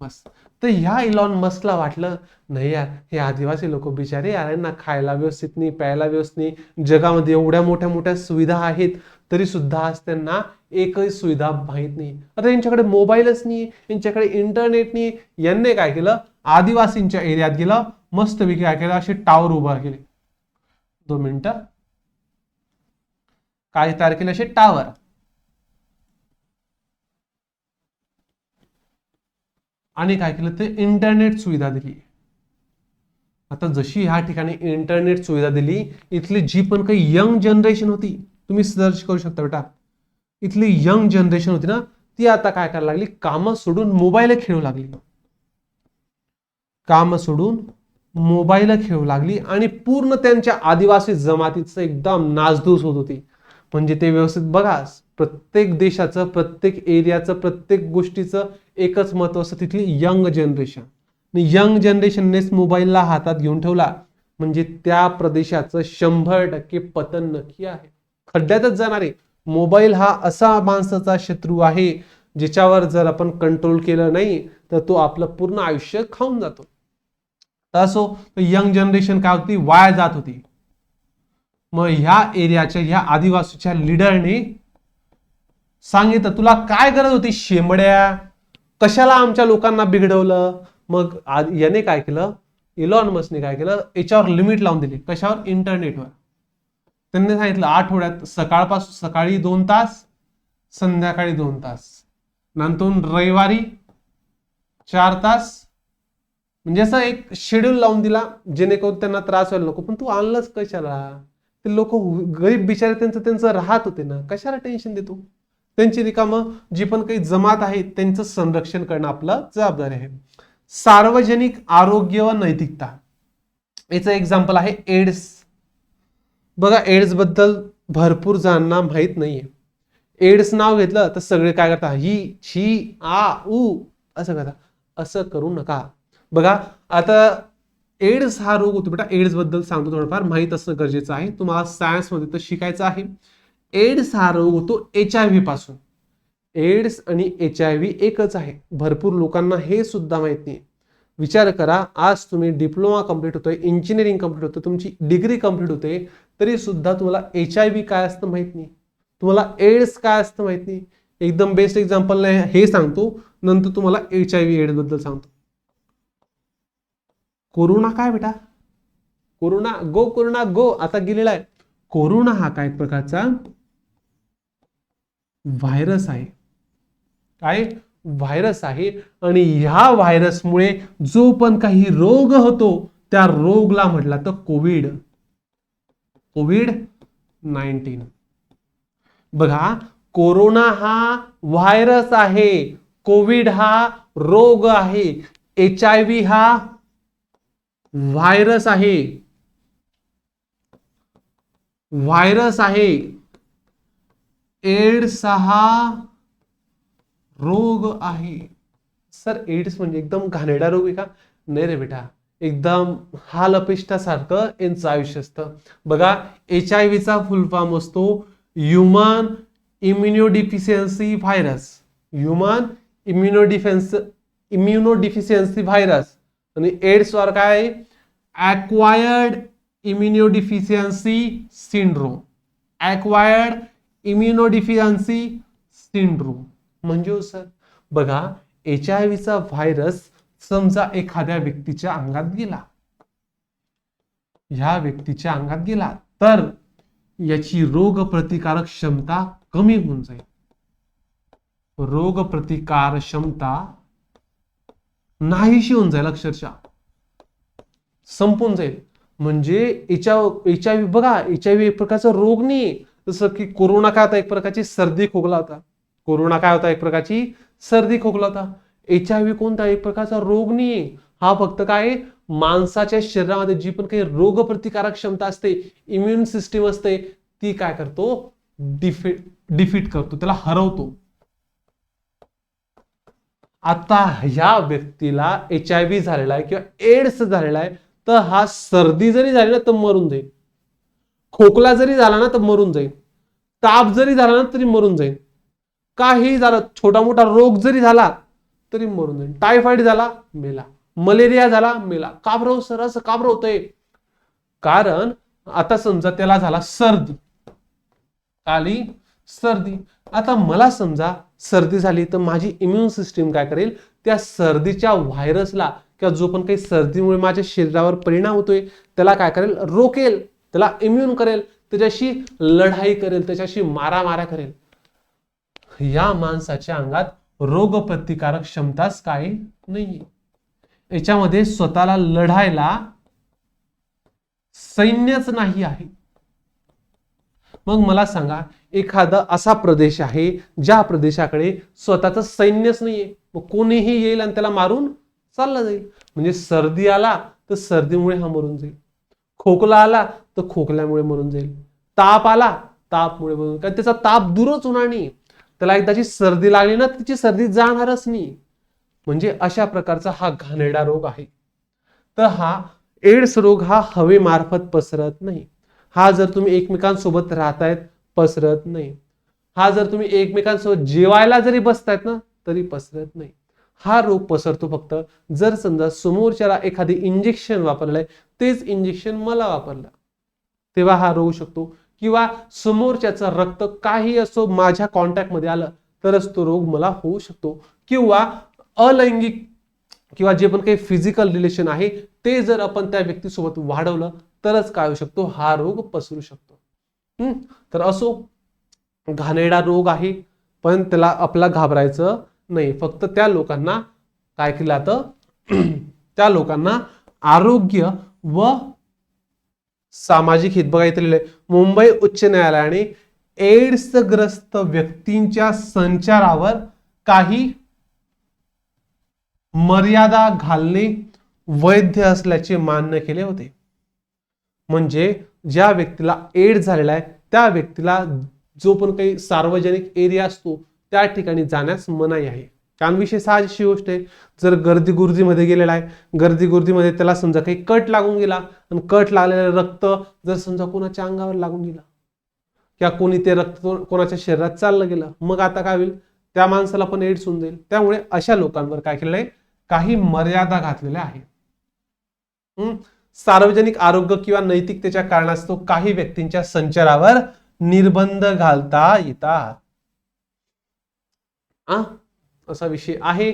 मस्क. तर ह्या इलॉन मस्कला वाटलं, नाही यार, हे आदिवासी लोक बिचारे यार, ना खायला व्यवस्थित नाही, प्यायला व्यवस्थित नाही, जगामध्ये एवढ्या मोठ्या मोठ्या सुविधा आहेत तरी सुद्धा आज त्यांना एकही सुविधा माहित नाही. आता यांच्याकडे मोबाईलच नाही, यांच्याकडे इंटरनेट नाही. यांनी काय केलं, आदिवासींच्या एरियात गेलं, मस्तपैकी काय केलं, असे टावर उभा केले. 2 मिनिटं, काय तयार केले, असे टावर. आणि काय केलं, ते इंटरनेट सुविधा दिली. आता जशी ह्या ठिकाणी इंटरनेट सुविधा दिली, इथली जी पण काही यंग जनरेशन होती, तुम्ही सर्च करू शकता बेटा, इथली यंग जनरेशन होती ना, ती आता काय करायला लागली, कामं सोडून मोबाईल खेळू लागली. आणि पूर्ण त्यांच्या आदिवासी जमातीचं एकदम नासधूस होत होती. म्हणजे ते व्यवस्थित बघा, प्रत्येक देशाचं, प्रत्येक एरियाचं, प्रत्येक गोष्टीचं एकच महत्व असतं, तिथली यंग जनरेशन. यंग जनरेशननेच मोबाईलला हातात घेऊन ठेवला म्हणजे त्या प्रदेशाचं 100% पतन नक्की आहे, खड्ड्यातच जाणार आहे. मोबाईल हा असा माणसाचा शत्रू आहे ज्याच्यावर जर आपण कंट्रोल केलं नाही तर तो आपलं पूर्ण आयुष्य खाऊन जातो. असो, यंग जनरेशन काय होती, वाया जात होती. मग ह्या एरियाच्या ह्या आदिवासीच्या लीडरने सांगितलं, तुला काय गरज होती शेंबड्या, कशाला आमच्या लोकांना बिघडवलं. मग याने काय केलं, इलॉन मस्कने काय केलं, याच्यावर लिमिट लावून दिली. कशावर? इंटरनेटवर. त्यांनी सांगितलं, आठवड्यात सकाळी 2 तास, संध्याकाळी 2 तास, नंतर रविवारी 4 तास. म्हणजे असं एक शेड्यूल लावून दिला जेणेकरून त्यांना त्रास व्हायला नको. पण तू आणलंच कशाला? ते लोक गरीब बिचारे त्यांचं राहत होते ना, कशाला टेन्शन देतो? त्यांची रिकामं जी पण काही जमात आहे त्यांचं संरक्षण करणं आपलं जबाबदारी आहे. सार्वजनिक आरोग्य व नैतिकता, याचं एक्झाम्पल आहे एड्स. बघा, एड्स बद्दल भरपूर जणांना माहित नाहीये. एड्स नाव घेतलं तर सगळे काय करतात, ही छी आ उ असं करतात. असं करू नका. बघा, आता एड्स हा रोग होतो बेटा, एड्स बद्दल सांगतो, थोडंफार माहित असणं गरजेचं आहे, तुम्हाला सायन्स मध्ये तर शिकायचं आहे. एड्स हा रोग होतो HIV पासून. एड्स आणि HIV एकच आहे, भरपूर लोकांना हे सुद्धा माहित नाही. विचार करा, आज तुम्ही डिप्लोमा कंप्लीट होतोय, इंजिनिअरिंग कंप्लीट होतोय, तुमची डिग्री कंप्लीट होते, तरी सुद्धा तुम्हाला HIV काय असतं माहित नाही, तुम्हाला एड्स काय असतं माहित नाही. एकदम बेस्ट एक्झाम्पल हे सांगतो, नंतर तुम्हाला HIV एड्स बद्दल सांगतो. कोरोना काय बेटा, कोरोना गो आता गेलेला आहे. कोरोना हा काय प्रकारचा व्हायरस आहे, काय व्हायरस आहे. आणि ह्या व्हायरसमुळे जो पण काही रोग होतो त्या रोगला म्हटला तर कोविड-19. बघा, कोरोना हा व्हायरस आहे, कोविड हा रोग आहे, HIV हा व्हायरस आहे, एड्स हा रोग आहे. सर एड्स म्हणजे एकदम घाणेरडा रोग आहे का? नाही रे बेटा, एकदम हाल अपेष्टासारखं यांचं आयुष्य असतं. बघा HIV चा फुल फॉर्म असतो human immunodeficiency virus, human immunodeficiency virus. आणि एड्स वर काय? Acquired immunodeficiency syndrome, acquired immunodeficiency syndrome. म्हणजे सर बघा HIV चा व्हायरस समजा एखाद्या व्यक्तीच्या अंगात गेला, ह्या व्यक्तीच्या अंगात गेला तर याची रोग प्रतिकारक क्षमता कमी होऊन जाईल, रोग प्रतिकार क्षमता नाहीशी होऊन जाईल, अक्षरशः संपून जाईल. म्हणजे HIV बघा, HIV एक प्रकारचा रोग नाही. जसं की कोरोना काय होता? एक प्रकारची सर्दी खोकला होता. कोरोना काय होता? एक प्रकारची सर्दी खोकला होता. HIV कोणता? एक प्रकारचा रोग नाही. हा फक्त काय? माणसाच्या शरीरामध्ये जी पण काही रोग प्रतिकारक क्षमता असते, इम्युन सिस्टीम असते, ती काय करतो? डिफीट करतो, त्याला हरवतो. आता ह्या व्यक्तीला HIV झालेला आहे किंवा एड्स झालेला आहे, तर हा सर्दी जरी झाली ना तर मरून जाईल, खोकला जरी झाला ना तर मरून जाईल, ताप जरी झाला ना तरी मरून जाईल, काही झालं छोटा मोठा रोग जरी झाला तरी मरून जाईल. टायफॉइड झाला मेला, मलेरिया झाला मेला. का बरं सर असं का बरं होतंय? कारण आता समजा त्याला झाला सर्दी, आली सर्दी. आता मला समजा सर्दी झाली तर माझी इम्युन सिस्टीम काय करेल? त्या सर्दीच्या व्हायरसला किंवा जो पण काही सर्दीमुळे माझ्या शरीरावर परिणाम होतोय त्याला काय करेल? रोकेल, त्याला इम्युन करेल, त्याच्याशी लढाई करेल, त्याच्याशी मारामाऱ्या करेल. या माणसाच्या अंगात रोग प्रतिकारक क्षमताच काय नाही. याच्यामध्ये स्वतःला लढायला सैन्यच नाही आहे. मग मला सांगा, एखादा असा प्रदेश आहे ज्या प्रदेशाकडे स्वतःच सैन्यच नाहीये, मग कोणीही येईल आणि त्याला मारून चालला जाईल. म्हणजे सर्दी आला तर सर्दीमुळे हा मरून जाईल, खोकला आला तर खोकल्यामुळे मरून जाईल, ताप आला तापमुळे मरून, कारण त्याचा ताप दूरच होणार नाही. त्याला एकदाची सर्दी लागली ना तिची सर्दी जाणारच नाही. म्हणजे अशा प्रकारचा हा घाणेरडा रोग आहे. तर हा एड्स रोग हा हवेमार्फत पसरत नाही. हा जर तुम्ही एकमेकांसोबत राहतायत पसरत नाही. हा जर तुम्ही एकमेकांसोबत जेवायला जरी बसतायत ना तरी पसरत नाही. हा रोग पसरतो फक्त जर समजा समोरच्याला एखादी इंजेक्शन वापरलंय, तेच इंजेक्शन मला वापरलं तेव्हा हा रोग होऊ शकतो. किंवा समोरच्याचं रक्त काही असो माझ्या कॉन्टॅक्ट मध्ये आलं तरच तो रोग मला होऊ शकतो. किंवा अलैंगिक किंवा जे पण काही फिजिकल रिलेशन आहे ते जर आपण त्या व्यक्तीसोबत वाढवलं तरच काय होऊ शकतो? हा रोग पसरू शकतो. तर असो, घाणेरडा रोग आहे पण त्याला आपला घाबरायचं नाही. फक्त त्या लोकांना काय केलं जातं? त्या लोकांना आरोग्य व सामाजिक हित बघा इथे मुंबई उच्च न्यायालयाने एड्स ग्रस्त व्यक्तींच्या संचारावर काही मर्यादा घालणे वैध असल्याचे मान्य केले होते. म्हणजे ज्या व्यक्तीला एड्स झालेला आहे त्या व्यक्तीला जो पण काही सार्वजनिक एरिया असतो त्या ठिकाणी जाण्यास मनाई आहे. कारण विषय साहजिक गोष्ट आहे, जर गर्दी गुर्दीमध्ये गेलेला आहे, गर्दी गुर्दीमध्ये त्याला समजा काही कट लागून गेला आणि कट लागलेलं रक्त जर समजा कोणाच्या अंगावर लागून गेला किंवा कोणी ते रक्त कोणाच्या शरीरात चाललं गेलं, मग आता काय होईल? त्या माणसाला पण एड्स होऊन जाईल. त्यामुळे अशा लोकांवर काय केलेलं आहे? काही मर्यादा घातलेल्या आहेत. सार्वजनिक आरोग्य किंवा नैतिकतेच्या कारणास्तव काही व्यक्तींच्या संचारावर निर्बंध घालता येतात. असा विषय आहे.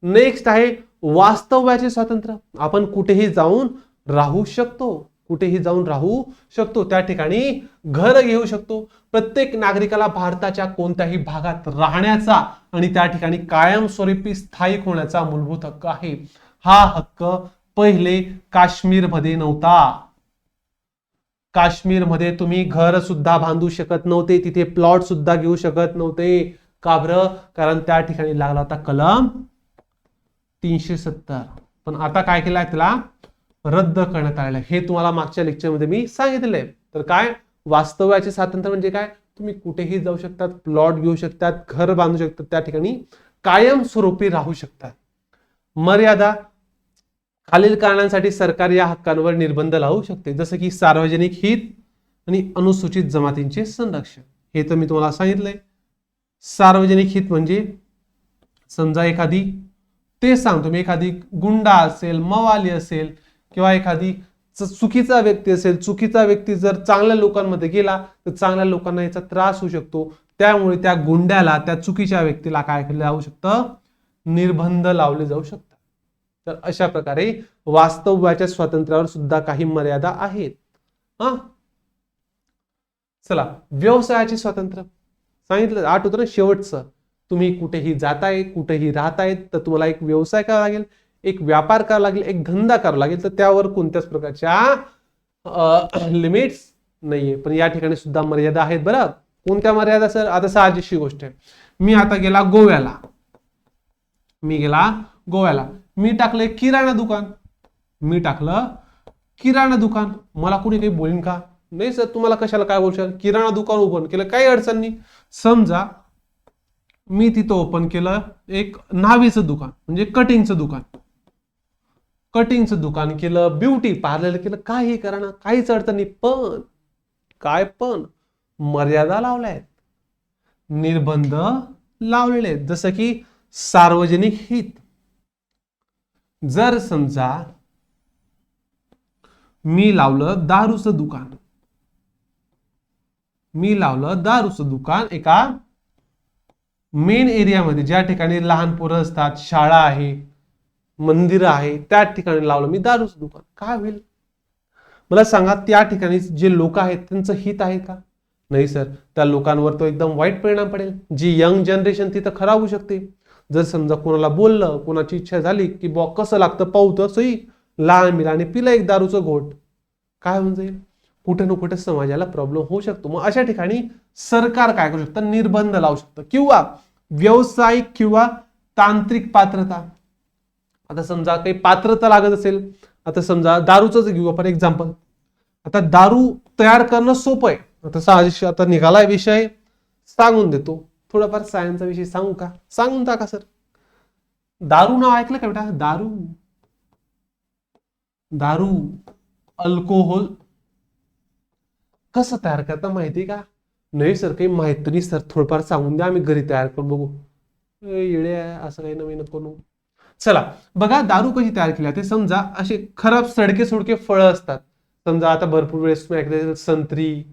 नेक्स्ट आहे वास्तव्याचे स्वातंत्र्य. आपण कुठेही जाऊन राहू शकतो, कुठेही जाऊन राहू शकतो, त्या ठिकाणी घर घेऊ शकतो. प्रत्येक नागरिकाला भारताच्या कोणत्याही भागात राहण्याचा आणि त्या ठिकाणी कायमस्वरूपी स्थायिक होण्याचा मूलभूत हक्क आहे. हा हक्क पहिले काश्मीरमध्ये नव्हता. काश्मीरमध्ये तुम्ही घर सुद्धा बांधू शकत नव्हते, तिथे प्लॉट सुद्धा घेऊ शकत नव्हते. का बरं? कारण त्या ठिकाणी लागला होता कलम 370. पण आता काय केलंय, त्याला रद्द करण्यात आलेलं आहे. हे तुम्हाला मागच्या लेक्चरमध्ये मी सांगितलंय. तर काय, वास्तव्याचे स्वातंत्र्य म्हणजे काय, तुम्ही कुठेही जाऊ शकतात, प्लॉट घेऊ शकतात, घर बांधू शकतात, त्या ठिकाणी कायमस्वरूपी राहू शकतात. मर्यादा, खालील कारणांसाठी सरकार या हक्कांवर निर्बंध लावू शकते, जसं की सार्वजनिक हित आणि अनुसूचित जमातींचे संरक्षण. हे तर मी तुम्हाला सांगितलंय. सार्वजनिक हित म्हणजे समजा एखादी, ते सांगतो मी, एखादी गुंडा असेल, मवाली असेल, किंवा एखादी चुकीचा व्यक्ती असेल, चुकीचा व्यक्ती जर चांगल्या लोकांमध्ये गेला तर चांगल्या लोकांना याचा त्रास होऊ शकतो. त्यामुळे त्या गुंड्याला, त्या चुकीच्या व्यक्तीला काय केलं जाऊ शकतं, निर्बंध लावले जाऊ शकतात. तर अशा प्रकारे वास्तव्याच्या स्वातंत्र्यावर सुद्धा काही मर्यादा आहेत. चला, व्यवसायाचे स्वातंत्र्य सांगितलं, आठवतं ना शेवटचं, तुम्ही कुठेही जाताय, कुठेही राहताय, तर तुम्हाला एक व्यवसाय करावा लागेल, एक व्यापार करावा लागेल, एक धंदा करावा लागेल. तर त्यावर कोणत्याच प्रकारच्या लिमिट्स नाहीये. पण या ठिकाणी सुद्धा मर्यादा आहेत. बरं, कोणत्या मर्यादा सर? आता साहजिकशी गोष्ट आहे, मी आता गेला गोव्याला, मी टाकले किराणा दुकान, मला कोणी काही बोलीन का? नाही सर, तुम्हाला कशाला काय बोलशाल, किराणा दुकान ओपन केलं, काही अडचण नाही. समजा मी तिथं ओपन केलं एक न्हावीचं दुकान, म्हणजे कटिंगचं दुकान केलं, ब्युटी पार्लर केलं, काही करा ना, काहीच अडचण नाही. पण मर्यादा लावल्या आहेत, निर्बंध लावलेले आहेत. जसं की सार्वजनिक हित, जर समजा मी लावलं दारूचं दुकान एका मेन एरियामध्ये, ज्या ठिकाणी लहान पोरं असतात, शाळा आहे, मंदिर आहे, त्या ठिकाणी लावलं मी दारूचं दुकान, काय होईल? मला सांगा, त्या ठिकाणी जे लोक आहेत त्यांचं हित आहे का? नाही सर, त्या लोकांवर तो एकदम वाईट परिणाम पडेल. जी यंग जनरेशन तिथं खराब होऊ शकते. जर समजा कोणाला बोललं, कोणाची इच्छा झाली की बॉ कसं लागतं पाहू, तसंही लहान मिलाने पिलं एक दारूचं घोट, काय होऊन जाईल? कुठे ना कुठे समाजाला प्रॉब्लेम होऊ शकतो. मग अशा ठिकाणी सरकार काय करू शकतं, निर्बंध लावू शकतं. किंवा व्यावसायिक किंवा तांत्रिक पात्रता, आता समजा काही पात्रता लागत असेल, आता समजा दारूच घेऊ आपण एक्झाम्पल. आता दारू तयार करणं सोपं आहे. आता साहजिक आता निघालाय विषय, सांगून देतो. थोडाफार सायन्सचा विषय सांगू का? सांगून टाका सर. दारू नाव ऐकलं का बेटा? दारू अल्कोहोल कसं तयार करता माहिती का? नाही सर, काही माहिती नाही सर, थोडंफार सांगून द्या, आम्ही घरी तयार करून बघू. येडे असं काही नवीन नको. चला बघा, दारू कशी तयार केली जाते. समजा असे खराब सडके सुडके फळं असतात. समजा आता भरपूर वेळेस संत्री,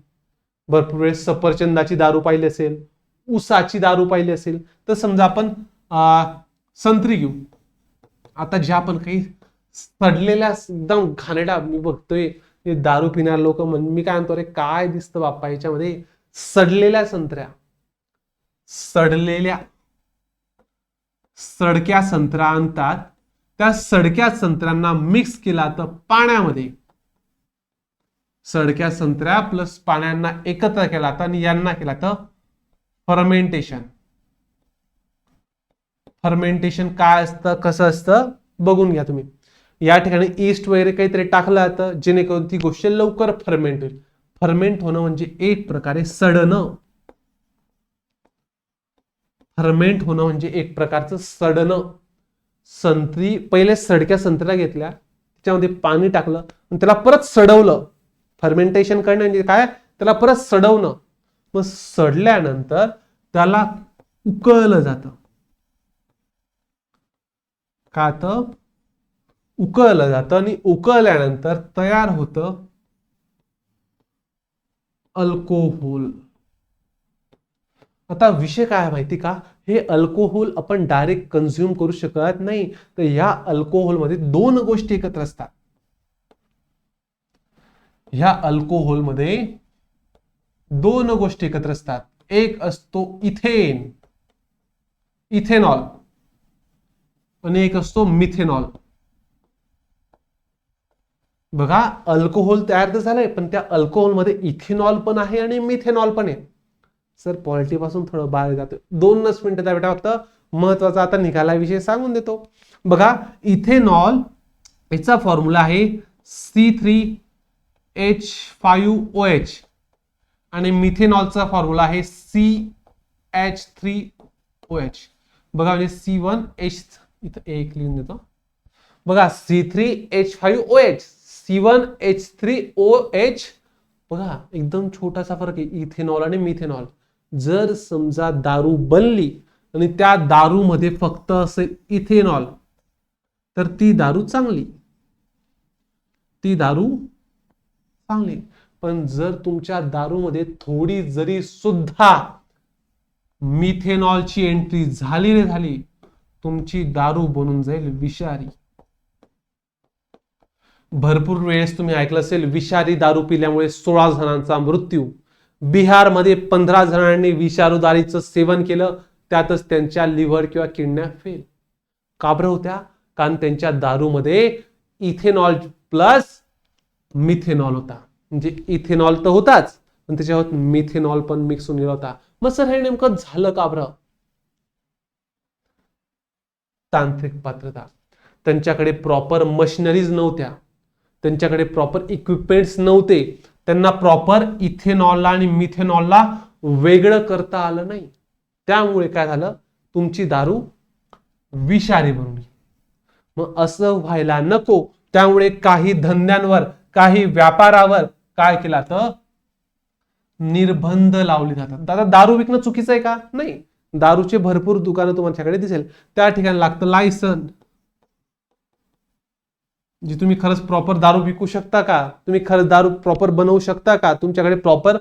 भरपूर वेळेस सफरचंदाची दारू पाहिली असेल, ऊसाची दारू पाहिली असेल. तर समजा आपण संत्री घेऊ. आता ज्या पण काही सडलेल्या एकदम घाणेरडा, मी बघतोय दारू पिणार लोक, मी काय म्हणतो, अरे काय दिसतं बाप्पा याच्यामध्ये, सडलेल्या संत्र्या, सडक्या संत्रा आणतात. त्या सडक्या संत्र्यांना मिक्स केला तर पाण्यामध्ये, सडक्या संत्र्या प्लस पाण्यांना एकत्र केला तर, आणि यांना केला तर फर्मेंटेशन काय असतं, कसं असतं बघून घ्या तुम्ही. या ठिकाणी ईस्ट वगैरे काहीतरी टाकलं जातं, जेणेकरून ती गोष्ट लवकर फर्मेंट होईल. फर्मेंट होणं म्हणजे एक प्रकारे सडणं. फर्मेंट होणं म्हणजे एक प्रकारचं सडणं. संत्री, पहिले सडक्या संत्र्या घेतल्या, त्याच्यामध्ये पाणी टाकलं आणि त्याला परत सडवलं. फर्मेंटेशन करणं म्हणजे काय? त्याला परत सडवणं. मग सडल्यानंतर त्याला उकळलं जातं. का तर उकळलं जातं, आणि उकळल्यानंतर तयार होतं अल्कोहोल. आता विषय काय माहिती का? हे अल्कोहोल आपण डायरेक्ट कंझ्युम करू शकत नाही. तर या अल्कोहोल मध्ये दोन गोष्टी एकत्र असतात. ह्या अल्कोहोल मध्ये दोन गोष्टी एकत्र असतात. एक असतो इथेनॉल, आणि एक असतो मिथेनॉल. बघा अल्कोहोल तयार तर झालंय, पण त्या अल्कोहोलमध्ये इथेनॉल पण आहे आणि मिथेनॉल पण आहे. सर पॉलिटी पासून थोडं बाहेर जातो, 2 मिनिटं त्या बेटा, फक्त महत्वाचा आता निघाला विषय सांगून देतो. बघा इथेनॉल याचा फॉर्म्युला आहे C3H5OH आणि मिथेनॉलचा फॉर्म्युला आहे CH3OH. बघा म्हणजे C1H, इथं एक लिहून देतो. बघा C3H5OH, C1H3OH. बघा एकदम छोटासा फरक आहे इथेनॉल आणि मिथेनॉल. जर समजा दारू बनली आणि त्या दारूमध्ये फक्त असेल इथेनॉल तर ती दारू चांगली, ती दारू चांगली. पण जर तुमच्या दारूमध्ये थोडी जरी सुद्धा मिथेनॉलची एंट्री झाली नाही झाली, तुमची दारू बनून जाईल विषारी. भरपूर वेळेस तुम्ही ऐकलं असेल विषारी दारू पिल्यामुळे 16 जणांचा मृत्यू. बिहारमध्ये 15 जणांनी विषारू दारूचं सेवन केलं, त्यातच त्यांच्या लिव्हर किंवा किडन्या फेल. का बरं होत्या? कारण त्यांच्या दारूमध्ये इथेनॉल प्लस मिथेनॉल होता. म्हणजे इथेनॉल तर होताच, पण त्याच्यावर मिथेनॉल पण मिक्स होऊन गेला होता. मग सर हे नेमकं झालं का बरं? तांत्रिक पात्रता. त्यांच्याकडे प्रॉपर मशिनरीज नव्हत्या, त्यांच्याकडे प्रॉपर इक्विपमेंट्स नव्हते, त्यांना प्रॉपर इथेनॉलला आणि मिथेनॉलला वेगळं करता आलं नाही. त्यामुळे काय झालं, तुमची दारू विषारी बनली. मग असं व्हायला नको, त्यामुळे काही धंद्यांवर, काही व्यापारावर काय केलं तर निर्बंध लावले जातात. आता दारू विकणं चुकीचं आहे का? नाही. दारूचे भरपूर दुकानं तुमच्याकडे दिसेल, त्या ठिकाणी लागतं लायसन. जी तुम्ही खरंच प्रॉपर दारू विकू शकता का? तुम्ही खरंच दारू प्रॉपर बनवू शकता का? तुमच्याकडे प्रॉपर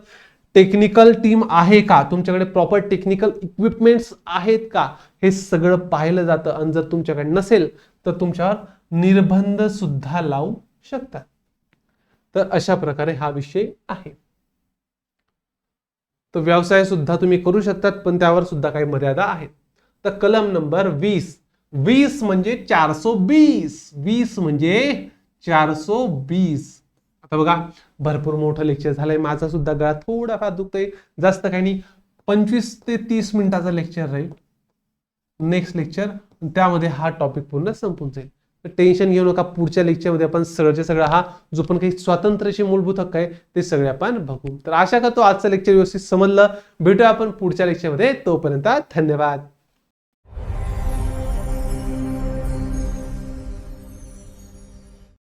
टेक्निकल टीम आहे का? तुमच्याकडे प्रॉपर टेक्निकल इक्विपमेंट्स आहेत का? हे सगळं पाहिलं जातं. आणि जर तुमच्याकडे नसेल तर तुमच्यावर निर्बंध सुद्धा लावू शकतात. तर अशा प्रकारे हा विषय आहे. तर व्यवसाय सुद्धा तुम्ही करू शकतात, पण त्यावर सुद्धा काही मर्यादा आहेत. तर कलम नंबर 20. 20 म्हणजे 420. 20 म्हणजे 420. आता बघा भरपूर मोठं लेक्चर झालंय, माझा सुद्धा गळा थोडाफार दुखतोय, जास्त काही नाही. 25 ते 30 मिनिटाचा लेक्चर राहील नेक्स्ट लेक्चर, त्यामध्ये हा टॉपिक पूर्ण संपून जाईल. टेन्शन घेऊ नका, पुढच्या लेक्चरमध्ये आपण सगळ्याच्या सगळा हा जो पण काही स्वातंत्र्याचे मूलभूत हक्क आहे ते सगळे आपण बघू. तर आशा करतो आजचं लेक्चर व्यवस्थित समजलं. भेटूया आपण पुढच्या लेक्चरमध्ये. तोपर्यंत धन्यवाद.